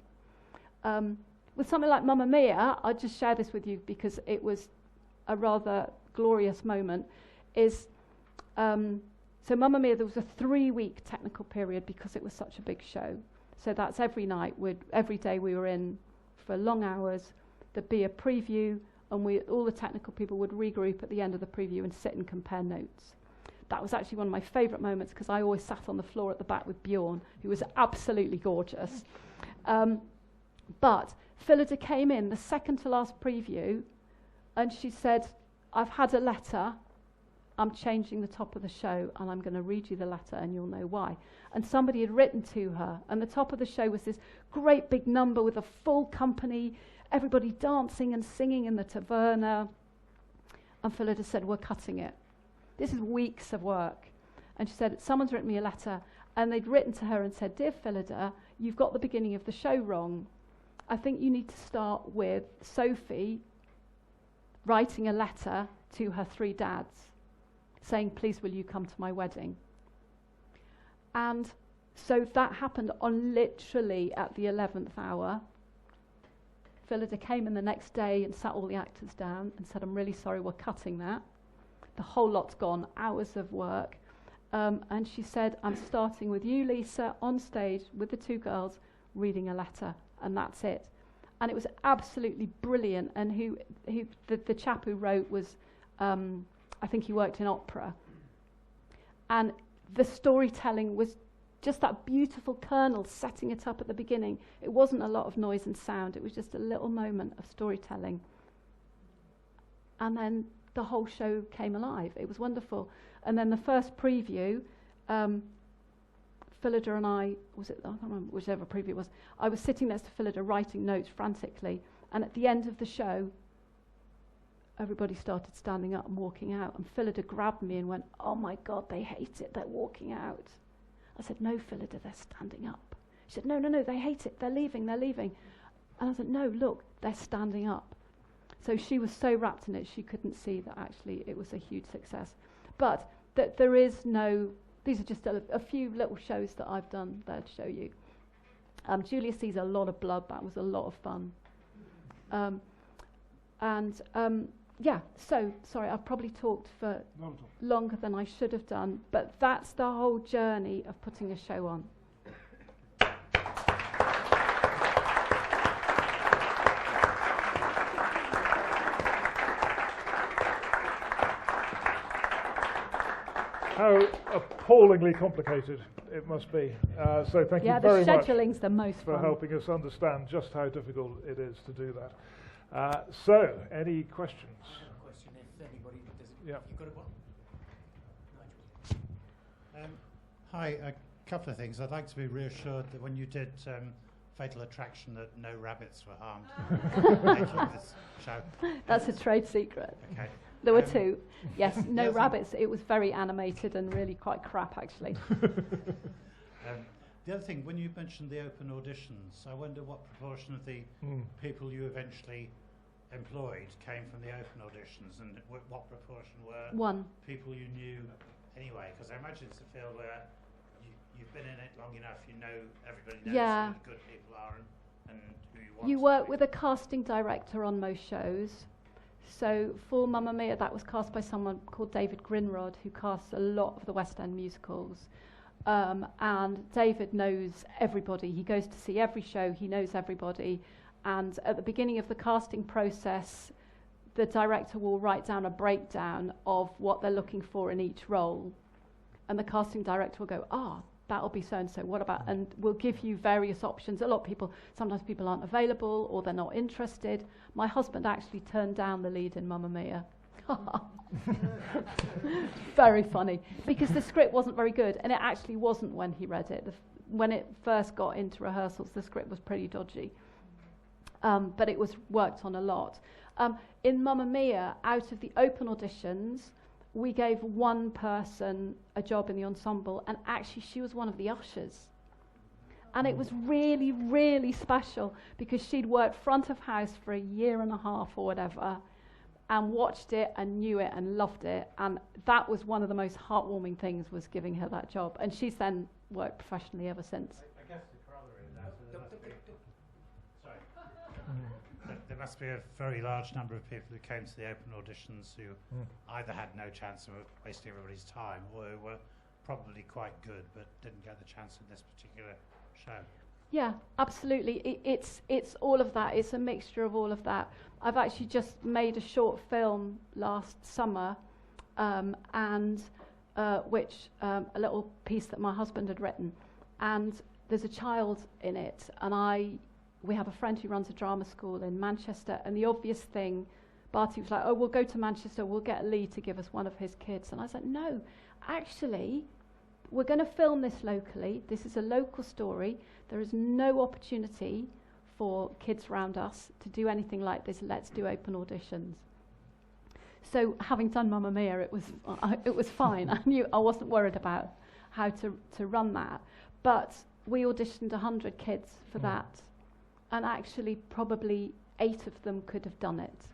With something like Mamma Mia, I'll just share this with you because it was a rather glorious moment, so Mamma Mia, there was a 3-week technical period because it was such a big show. So that's every night, every day we were in for long hours. There'd be a preview, and all the technical people would regroup at the end of the preview and sit and compare notes. That was actually one of my favourite moments because I always sat on the floor at the back with Bjorn, who was absolutely gorgeous. But Phillida came in the second to last preview, and she said, I've had a letter I'm changing the top of the show and I'm going to read you the letter and you'll know why. And somebody had written to her, and the top of the show was this great big number with a full company, everybody dancing and singing in the taverna. And Phillida said, we're cutting it. This is weeks of work. And she said, someone's written me a letter, and they'd written to her and said, dear Phillida, you've got the beginning of the show wrong. I think you need to start with Sophie writing a letter to her 3 dads, saying, please will you come to my wedding? And so that happened on literally at the 11th hour. Phillida came in the next day and sat all the actors down and said, I'm really sorry, we're cutting that. The whole lot's gone, hours of work. And she said, I'm starting with you, Lisa, on stage with the 2 girls, reading a letter, and that's it. And it was absolutely brilliant. And the chap who wrote was, I think he worked in opera. And the storytelling was just that beautiful kernel setting it up at the beginning. It wasn't a lot of noise and sound. It was just a little moment of storytelling. And then the whole show came alive. It was wonderful. And then the first preview, Phillida and I can't remember whichever preview it was, I was sitting next to Phillida writing notes frantically. And at the end of the show, everybody started standing up and walking out. And Phillida grabbed me and went, oh my God, they hate it. They're walking out. I said, no, Phillida, they're standing up. She said, no, they hate it. They're leaving. And I said, no, look, they're standing up. So she was so wrapped in it, she couldn't see that actually it was a huge success. But that there is no, these are just a few little shows that I've done there to show you. Julius Caesar, a lot of blood. That was a lot of fun. Yeah, so, sorry, I've probably talked for longer than I should have done, but that's the whole journey of putting a show on. How appallingly complicated it must be. So thank you very much. Yeah, the scheduling's the most for fun. helping us understand just how difficult it is to do that. So, any questions? I have a question. If anybody does, Yeah. you've got one. Hi, a couple of things. I'd like to be reassured that when you did Fatal Attraction, that no rabbits were harmed. Making this show. That's a trade secret. Okay. There were 2. Yes, no the rabbits. It was very animated and really quite crap, actually. The other thing, when you mentioned the open auditions, I wonder what proportion of the people you eventually employed came from the open auditions, and what proportion were 1. people you knew anyway? Because I imagine it's a field where you've been in it long enough, you know everybody knows Yeah. who the good people are and who you want. You work with a casting director on most shows. So for Mamma Mia, that was cast by someone called David Grinrod, who casts a lot of the West End musicals. And David knows everybody. He goes to see every show. He knows everybody. And at the beginning of the casting process, the director will write down a breakdown of what they're looking for in each role. And the casting director will go, that'll be so-and-so. What about? And we'll give you various options. Sometimes people aren't available or they're not interested. My husband actually turned down the lead in Mamma Mia. Very funny, because the script wasn't very good, and it actually wasn't when he read it. When it first got into rehearsals, the script was pretty dodgy, but it was worked on a lot. In Mamma Mia, out of the open auditions, we gave one person a job in the ensemble, and actually she was one of the ushers. And it was really, really special, because she'd worked front of house for a year and a half or whatever, and watched it and knew it and loved it. And that was one of the most heartwarming things, was giving her that job. And she's then worked professionally ever since. I guess the corollary of that, there must be a very large number of people who came to the open auditions who either had no chance and were wasting everybody's time, or who were probably quite good but didn't get the chance in this particular show. Yeah, absolutely. It's all of that. It's a mixture of all of that. I've actually just made a short film last summer, which a little piece that my husband had written, and there's a child in it, and we have a friend who runs a drama school in Manchester, and the obvious thing Barty was like, oh, we'll go to Manchester, we'll get Lee to give us one of his kids. And I was like, no, actually, we're going to film this locally. This is a local story. There is no opportunity for kids around us to do anything like this. Let's do open auditions. So having done Mamma Mia, it was fine. I knew I wasn't worried about how to run that. But we auditioned 100 kids for that. And actually probably 8 of them could have done it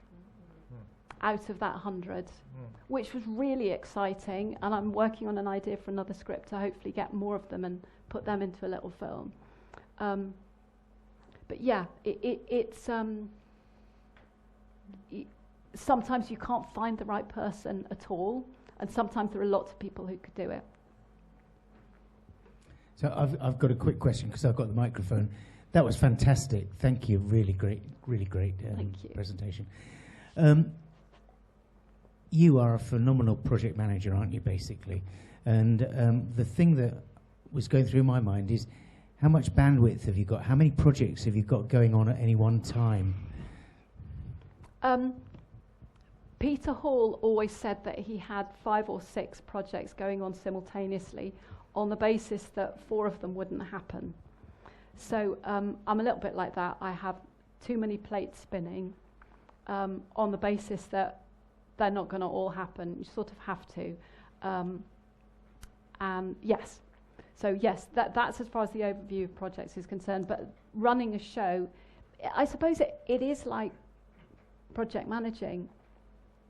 out of that 100, which was really exciting. And I'm working on an idea for another script to hopefully get more of them and put them into a little film. But yeah, it's sometimes you can't find the right person at all, and sometimes there are lots of people who could do it. So I've got a quick question because I've got the microphone. That was fantastic. Thank you. Really great presentation. You are a phenomenal project manager, aren't you, basically? And the thing that was going through my mind is, how much bandwidth have you got? How many projects have you got going on at any one time? Peter Hall always said that he had 5 or 6 projects going on simultaneously on the basis that 4 of them wouldn't happen. So I'm a little bit like that. I have too many plates spinning on the basis that they're not going to all happen. You sort of have to. And yes. So yes, that's as far as the overview of projects is concerned. But running a show, I suppose it is like project managing,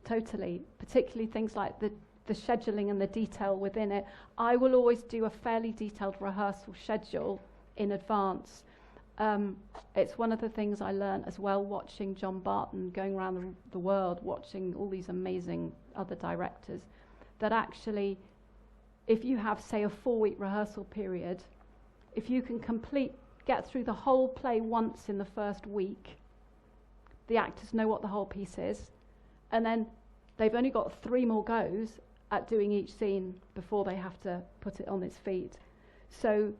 totally. Particularly things like the scheduling and the detail within it. I will always do a fairly detailed rehearsal schedule in advance. It's one of the things I learned as well, watching John Barton going around the world, watching all these amazing other directors, that actually, if you have, say, a 4-week rehearsal period, if you can get through the whole play once in the first week, the actors know what the whole piece is, and then they've only got 3 more goes at doing each scene before they have to put it on its feet. So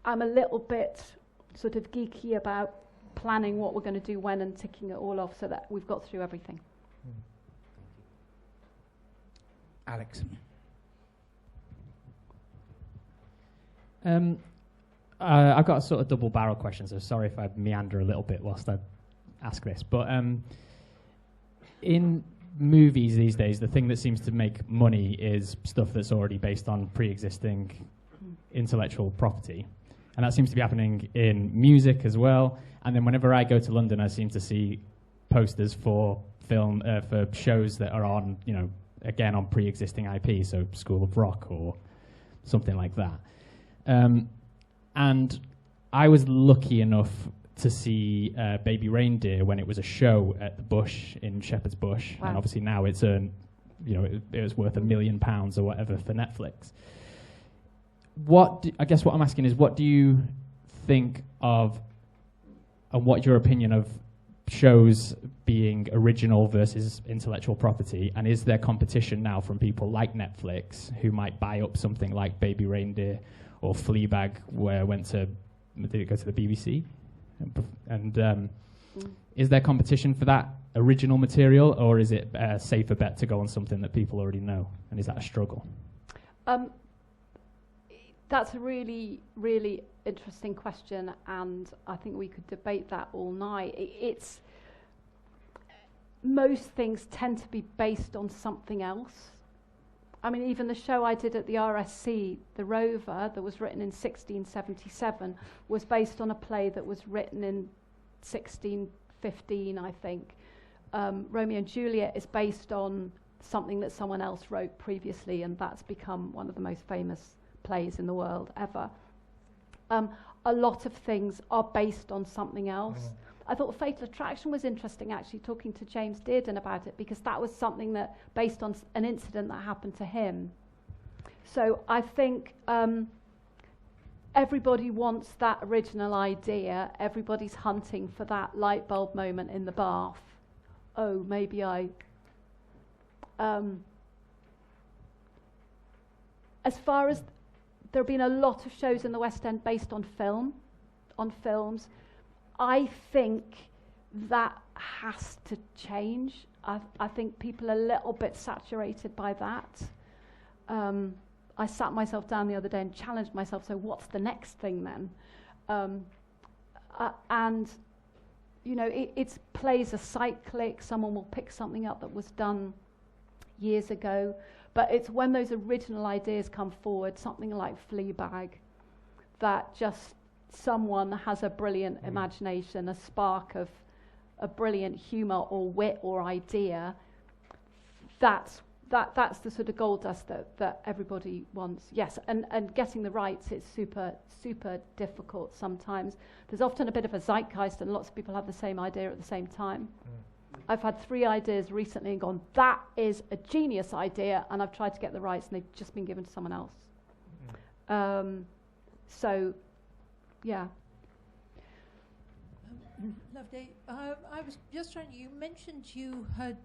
I'm a little bit sort of geeky about planning what we're going to do when and ticking it all off so that we've got through everything. Alex. I've got a sort of double barrel question, so sorry if I meander a little bit whilst I ask this. But in movies these days, the thing that seems to make money is stuff that's already based on pre-existing intellectual property. And that seems to be happening in music as well. And then whenever I go to London, I seem to see posters for for shows that are on, again, on pre-existing IP, so School of Rock or something like that. And I was lucky enough to see Baby Reindeer when it was a show at the Bush in Shepherd's Bush. Wow. And obviously now it's it was worth £1 million or whatever for Netflix. I guess what I'm asking is, what do you think of, and what's your opinion of shows being original versus intellectual property? And is there competition now from people like Netflix who might buy up something like Baby Reindeer or Fleabag, did it go to the BBC? And is there competition for that original material, or is it a safer bet to go on something that people already know? And is that a struggle? That's a really, really interesting question, and I think we could debate that all night. Most things tend to be based on something else. I mean, even the show I did at the RSC, The Rover, that was written in 1677, was based on a play that was written in 1615, I think. Romeo and Juliet is based on something that someone else wrote previously, and that's become one of the most famous plays in the world ever. A lot of things are based on something else. I thought Fatal Attraction was interesting, actually, talking to James Dearden about it, because that was something that based on an incident that happened to him. So I think everybody wants that original idea. Everybody's hunting for that light bulb moment in the bath. Oh, maybe I... as far as... There have been a lot of shows in the West End based on films. I think that has to change. I think people are a little bit saturated by that. I sat myself down the other day and challenged myself, so what's the next thing then? And, you know, it plays a cyclic, someone will pick something up that was done years ago, but it's when those original ideas come forward, something like Fleabag, that just someone has a brilliant imagination, a spark of a brilliant humour or wit or idea. That's the sort of gold dust that everybody wants. Yes, and getting the rights is super difficult sometimes. There's often a bit of a zeitgeist and lots of people have the same idea at the same time. I've had 3 ideas recently and gone, that is a genius idea, and I've tried to get the rights and they've just been given to someone else. So, yeah. Loveday, I was just trying, you mentioned you had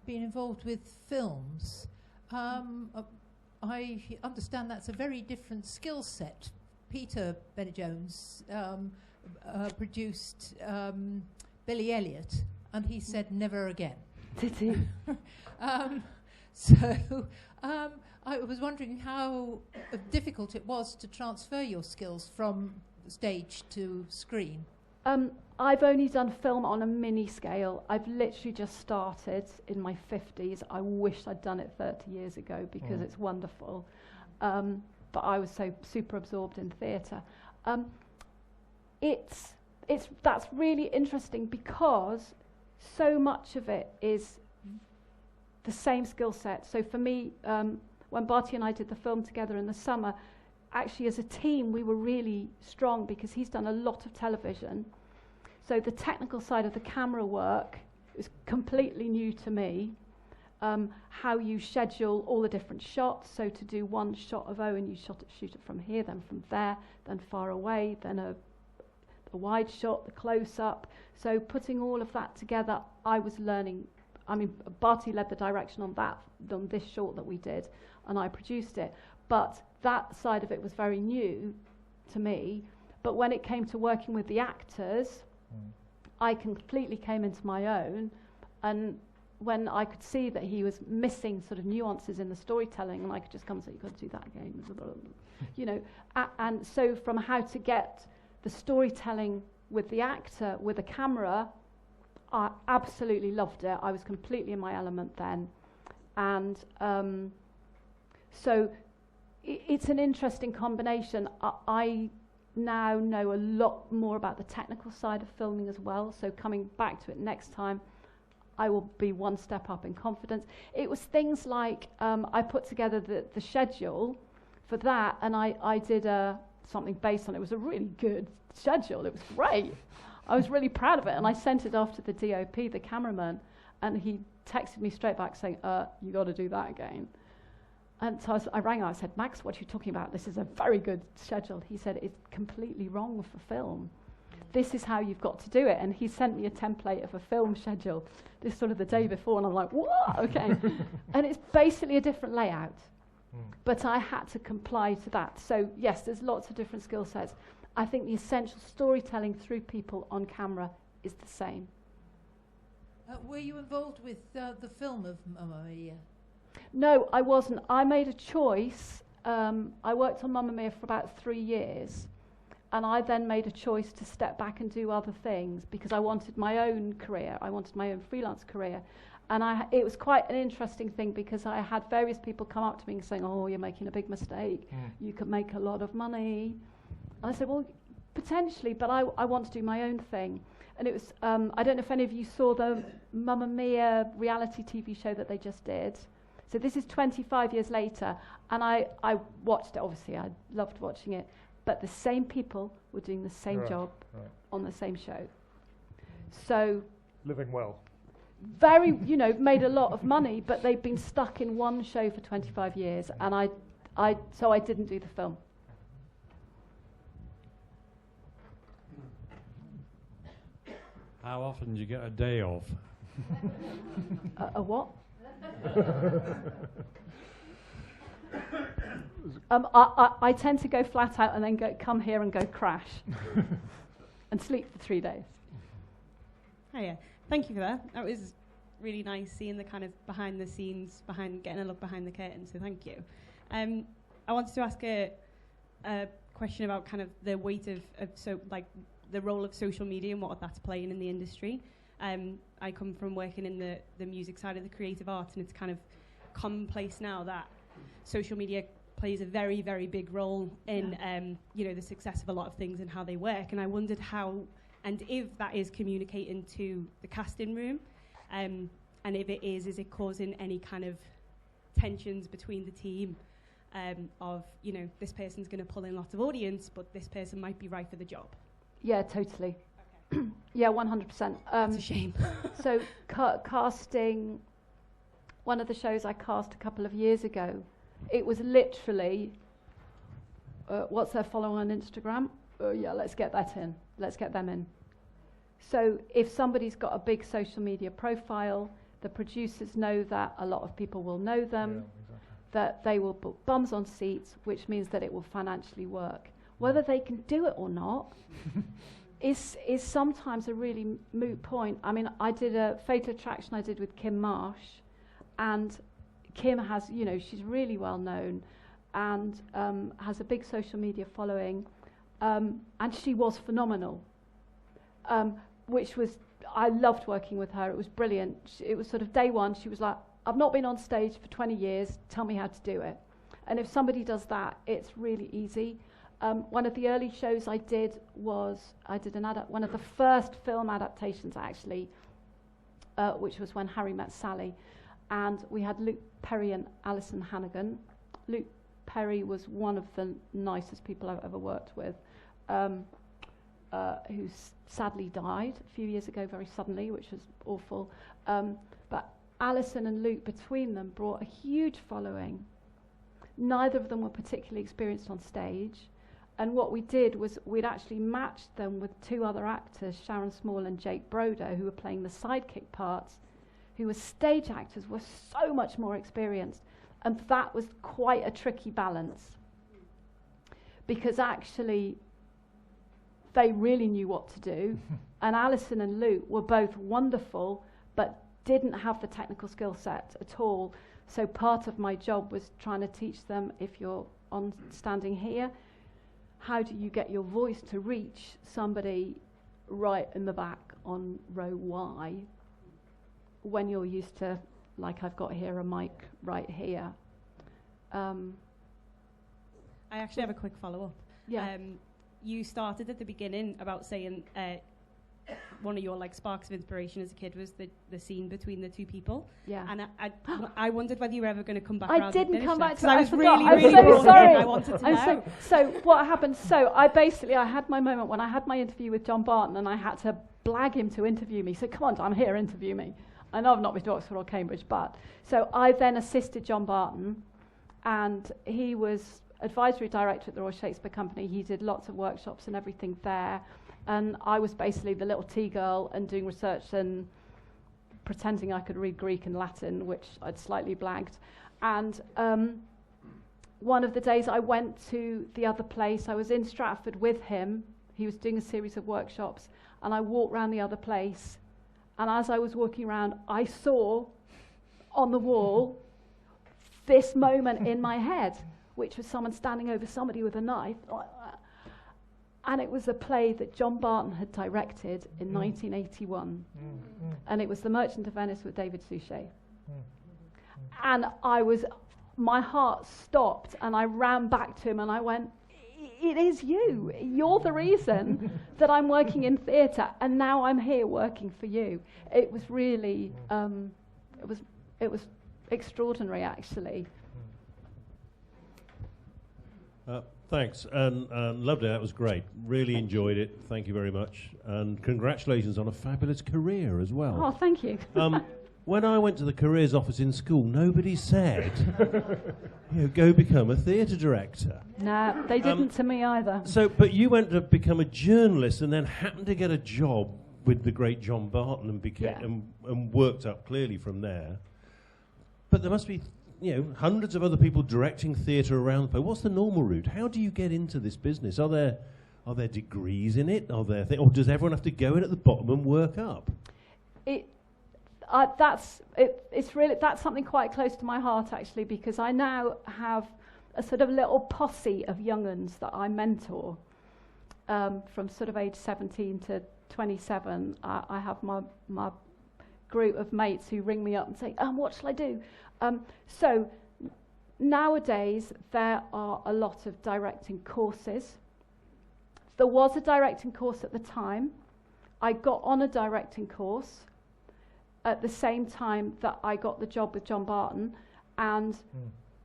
been involved with films. I understand that's a very different skill set. Peter Bennett-Jones produced Billy Elliot, and he said never again. Did he? I was wondering how difficult it was to transfer your skills from stage to screen. I've only done film on a mini scale. I've literally just started in my 50s. I wish I'd done it 30 years ago because it's wonderful. But I was so super absorbed in theatre. That's really interesting because so much of it is the same skill set. So for me, when Barty and I did the film together in the summer, actually as a team we were really strong because he's done a lot of television. So the technical side of the camera work is completely new to me. How you schedule all the different shots. So to do one shot of Owen, you shoot it from here, then from there, then far away, then a wide shot, the close-up. So putting all of that together, I was learning. I mean, Barty led the direction on this short that we did, and I produced it. But that side of it was very new to me. But when it came to working with the actors, I completely came into my own, and when I could see that he was missing sort of nuances in the storytelling, and I could just come and say, you've got to do that again, you know, and so from how to get the storytelling with the actor, with a camera, I absolutely loved it. I was completely in my element then, and so it's an interesting combination. I now know a lot more about the technical side of filming as well, so coming back to it next time, I will be one step up in confidence. It was things like, I put together the schedule for that, and I did something based on it. It was a really good schedule. It was great. I was really proud of it, and I sent it off to the DOP, the cameraman, and he texted me straight back saying, you got to do that again. And so I rang him, I said, Max, what are you talking about? This is a very good schedule. He said, it's completely wrong for film. This is how you've got to do it. And he sent me a template of a film schedule, this sort of the day before, and I'm like, what? Okay. And it's basically a different layout. But I had to comply to that. So yes, there's lots of different skill sets. I think the essential storytelling through people on camera is the same. Were you involved with the film of Mamma Mia? No, I wasn't. I made a choice. I worked on Mamma Mia for about 3 years, and I then made a choice to step back and do other things because I wanted my own career. I wanted my own freelance career. And it was quite an interesting thing because I had various people come up to me and saying, oh, you're making a big mistake. You could make a lot of money. And I said, well, potentially, but I want to do my own thing. And it was, I don't know if any of you saw the Mamma Mia reality TV show that they just did. So this is 25 years later, and I watched it, obviously, I loved watching it, but the same people were doing the same job on the same show. So... living well. Very, made a lot of money, but they'd been stuck in one show for 25 years, and so I didn't do the film. How often do you get a day off? A what? I tend to go flat out and then come here and go crash and sleep for 3 days. Hiya. Thank you for that. That was really nice seeing the kind of behind the scenes, getting a look behind the curtain, so thank you. I wanted to ask a question about kind of the weight of the role of social media and what that's playing in the industry. I come from working in the music side of the creative arts, and it's kind of commonplace now that social media plays a very, very big role in the success of a lot of things and how they work. And I wondered how and if that is communicating to the casting room, and if it is it causing any kind of tensions between the team of this person's going to pull in lots of audience, but this person might be right for the job? Yeah, totally. Okay. Yeah, 100%. That's a shame. So casting, one of the shows I cast a couple of years ago, it was literally, what's their follow on Instagram? Oh yeah, let's get that in. Let's get them in. So if somebody's got a big social media profile, the producers know that a lot of people will know them, exactly. That they will book bums on seats, which means that it will financially work. Whether they can do it or not is sometimes a really moot point. I mean, I did a Fatal Attraction I did with Kim Marsh, and Kim has, she's really well known and has a big social media following, and she was phenomenal, I loved working with her. It was brilliant. It was sort of day one, she was like, I've not been on stage for 20 years, tell me how to do it. And if somebody does that, it's really easy. One of the early shows I did was, one of the first film adaptations actually, which was When Harry Met Sally. And we had Luke Perry and Alison Hannigan. Luke Perry was one of the nicest people I've ever worked with, who sadly died a few years ago very suddenly, which was awful. But Alison and Luke, between them, brought a huge following. Neither of them were particularly experienced on stage. And what we did was we'd actually matched them with two other actors, Sharon Small and Jake Broder, who were playing the sidekick parts, who were stage actors, were so much more experienced. And that was quite a tricky balance, because actually they really knew what to do. And Alison and Luke were both wonderful, but didn't have the technical skill set at all. So part of my job was trying to teach them, if you're standing here, how do you get your voice to reach somebody right in the back on row Y when you're used to, like I've got here, a mic right here. I actually have a quick follow-up. Yeah. You started at the beginning about saying one of your sparks of inspiration as a kid was the scene between the two people. Yeah. And I wondered whether you were ever going to come back. I didn't come back to that. I was forgot. really I'm so sorry. I wanted to know. So what happened? So I had my moment when I had my interview with John Barton, and I had to blag him to interview me. So come on, I'm here, interview me. I know I've not been to Oxford or Cambridge, but so I then assisted John Barton, and he was advisory director at the Royal Shakespeare Company. He did lots of workshops and everything there. And I was basically the little tea girl and doing research and pretending I could read Greek and Latin, which I'd slightly blagged. And one of the days I went to the other place, I was in Stratford with him. He was doing a series of workshops, and I walked around the other place. And as I was walking around, I saw on the wall this moment in my head, which was someone standing over somebody with a knife. And it was a play that John Barton had directed in 1981. And it was The Merchant of Venice with David Suchet. And my heart stopped, and I ran back to him and I went, it is you. You're the reason that I'm working in theatre, and now I'm here working for you. It was really, it was extraordinary, actually. Thanks. And Loveday, that was great. Really enjoyed it. Thank you very much. And congratulations on a fabulous career as well. Oh, thank you. When I went to the careers office in school, nobody said, go become a theatre director. No, they didn't to me either. But you went to become a journalist and then happened to get a job with the great John Barton and worked up clearly from there. But there must be hundreds of other people directing theatre around the place. What's the normal route? How do you get into this business? Are there degrees in it? Or does everyone have to go in at the bottom and work up? that's something quite close to my heart actually, because I now have a sort of little posse of younguns that I mentor from sort of age 17 to 27. I have my group of mates who ring me up and say, what shall I do? So nowadays there are a lot of directing courses. There was a directing course at the time. I got on a directing course at the same time that I got the job with John Barton, and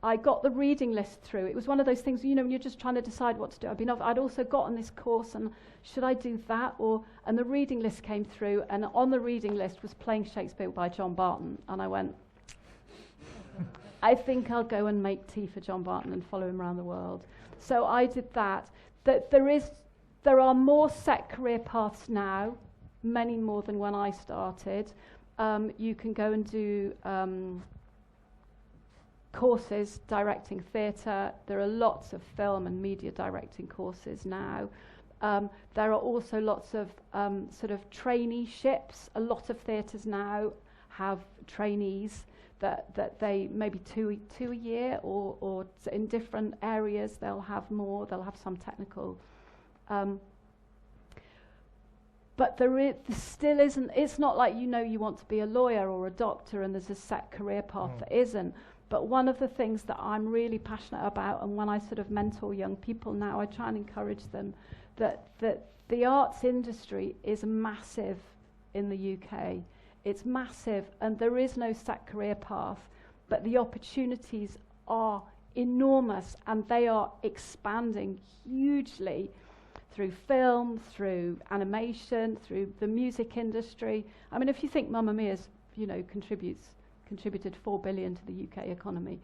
I got the reading list through. It was one of those things, when you're just trying to decide what to do. I'd also gotten this course, and should I do that? And the reading list came through, and on the reading list was Playing Shakespeare by John Barton. And I went, I think I'll go and make tea for John Barton and follow him around the world. So I did that. There are more set career paths now, many more than when I started. You can go and do courses directing theatre. There are lots of film and media directing courses now. There are also lots of sort of traineeships. A lot of theatres now have trainees that they maybe two a year, or in different areas they'll have more. They'll have some technical. But there still isn't. It's not like you want to be a lawyer or a doctor and there's a set career path. There isn't. But one of the things that I'm really passionate about, and when I sort of mentor young people now, I try and encourage them that the arts industry is massive in the UK. It's massive, and there is no set career path, but the opportunities are enormous, and they are expanding hugely through film, through animation, through the music industry. I mean, if you think Mamma Mia's, contributed 4 billion to the UK economy.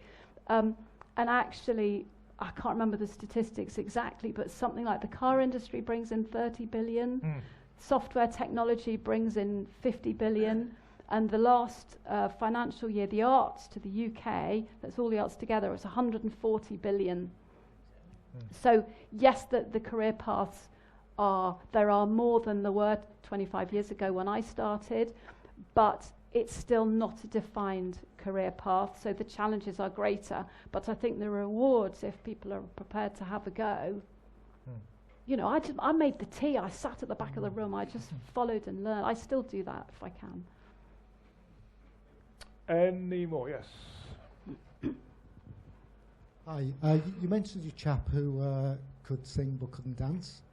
And actually, I can't remember the statistics exactly, but something like the car industry brings in 30 billion, software technology brings in 50 billion, and the last financial year, the arts to the UK, that's all the arts together, it's 140 billion. So yes, the career paths there are more than there were 25 years ago when I started, but it's still not a defined career path, so the challenges are greater. But I think the rewards, if people are prepared to have a go, I made the tea, I sat at the back of the room, I just followed and learned. I still do that if I can. Any more? Yes. Hi. You mentioned a chap who could sing but couldn't dance.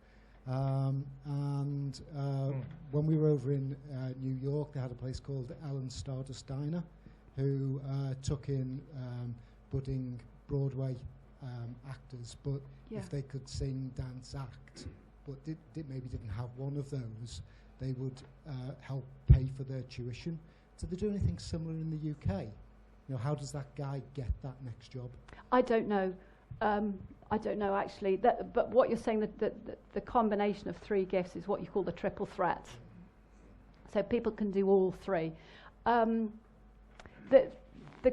When we were over in New York, they had a place called Ellen's Stardust Diner, who took in budding Broadway actors, but if they could sing, dance, act, but maybe didn't have one of those, they would help pay for their tuition. Do they do anything similar in the UK? How does that guy get that next job? I don't know. I don't know actually. But what you're saying, the combination of three gifts is what you call the triple threat. So people can do all three. The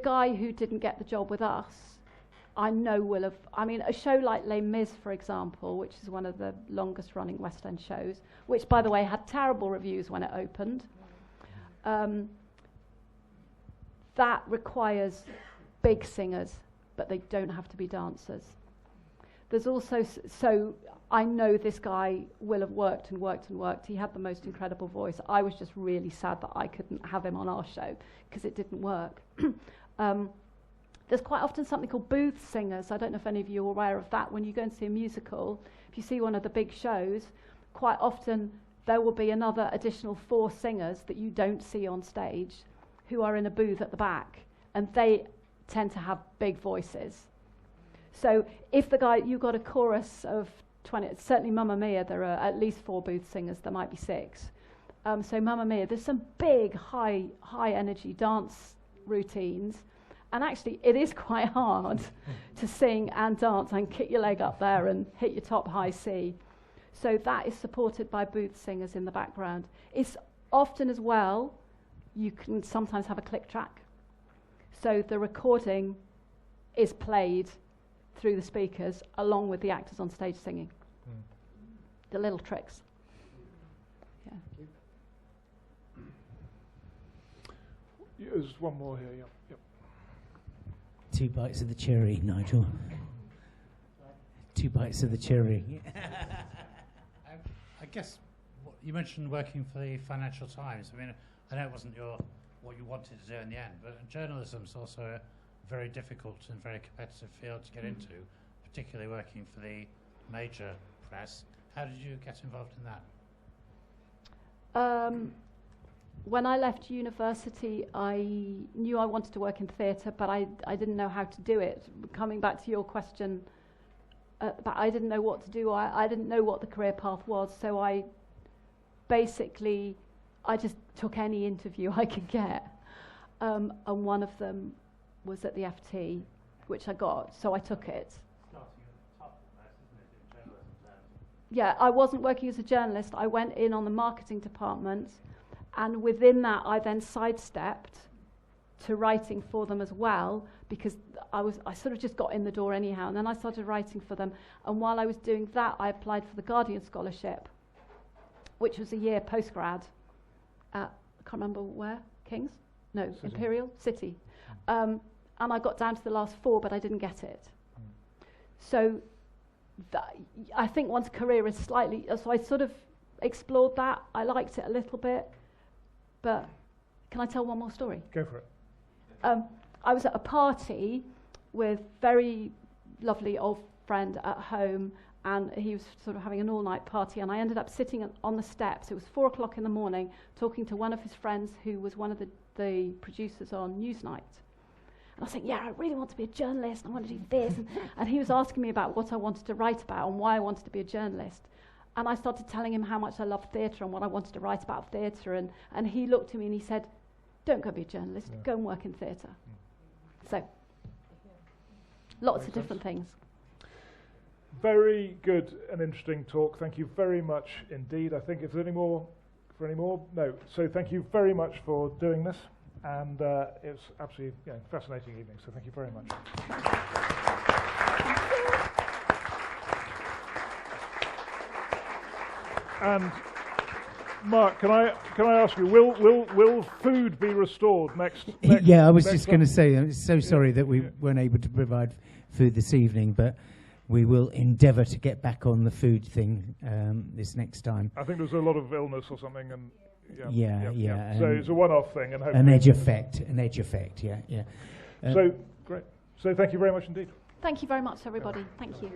guy who didn't get the job with us, I know will have. I mean, a show like Les Mis, for example, which is one of the longest running West End shows, which by the way had terrible reviews when it opened. That requires big singers, but they don't have to be dancers. There's also, so I know this guy will have worked and worked and worked. He had the most incredible voice. I was just really sad that I couldn't have him on our show because it didn't work. There's quite often something called booth singers. I don't know if any of you are aware of that. When you go and see a musical, if you see one of the big shows, quite often there will be another additional 4 singers that you don't see on stage who are in a booth at the back, and they tend to have big voices. So if you've got a chorus of 20, certainly Mamma Mia, there are at least 4 booth singers, there might be 6. So Mamma Mia, there's some big, high energy dance routines, and actually it is quite hard to sing and dance and kick your leg up there and hit your top high C. So that is supported by booth singers in the background. It's often as well, you can sometimes have a click track. So the recording is played through the speakers along with the actors on stage singing. The little tricks. Yeah. There's one more here. Yep. 2 bites of the cherry, Nigel. 2 bites of the cherry. I guess you mentioned working for the Financial Times. I mean, I know it wasn't what you wanted to do in the end, but journalism's also a very difficult and very competitive field to get into, particularly working for the major press. How did you get involved in that? When I left university, I knew I wanted to work in theatre, but I didn't know how to do it. Coming back to your question, but I didn't know what to do. I didn't know what the career path was, so I just took any interview I could get. And one of them was at the FT, which I got, so I took it. Yeah, I wasn't working as a journalist. I went in on the marketing department, and within that I then sidestepped to writing for them as well, because I sort of just got in the door anyhow, and then I started writing for them. And while I was doing that, I applied for the Guardian Scholarship, which was a year postgrad at, I can't remember where, King's? No, City. Imperial? City. And I got down to the last 4, but I didn't get it. So I think one's career is slightly, so I sort of explored that. I liked it a little bit, but can I tell one more story? Go for it. I was at a party with very lovely old friend at home, and he was sort of having an all-night party, and I ended up sitting on the steps. It was 4 o'clock in the morning, talking to one of his friends who was one of the producers on Newsnight. And I was saying, yeah, I really want to be a journalist, I want to do this. And he was asking me about what I wanted to write about and why I wanted to be a journalist. And I started telling him how much I loved theatre and what I wanted to write about theatre. And he looked at me and he said, don't go be a journalist, go and work in theatre. So, lots of different things. Very good and interesting talk. Thank you very much indeed. I think if there's any more, no. So thank you very much for doing this. And it was absolutely fascinating evening, so thank you very much. And Mark, can I ask you, will food be restored next yeah, I was just time? going to say, I'm so sorry that we weren't able to provide food this evening, but we will endeavour to get back on the food thing this next time. I think there was a lot of illness or something, and yeah. So it's a one-off thing, and an edge effect, yeah. So great. So thank you very much indeed. Thank you very much, everybody. Thank you.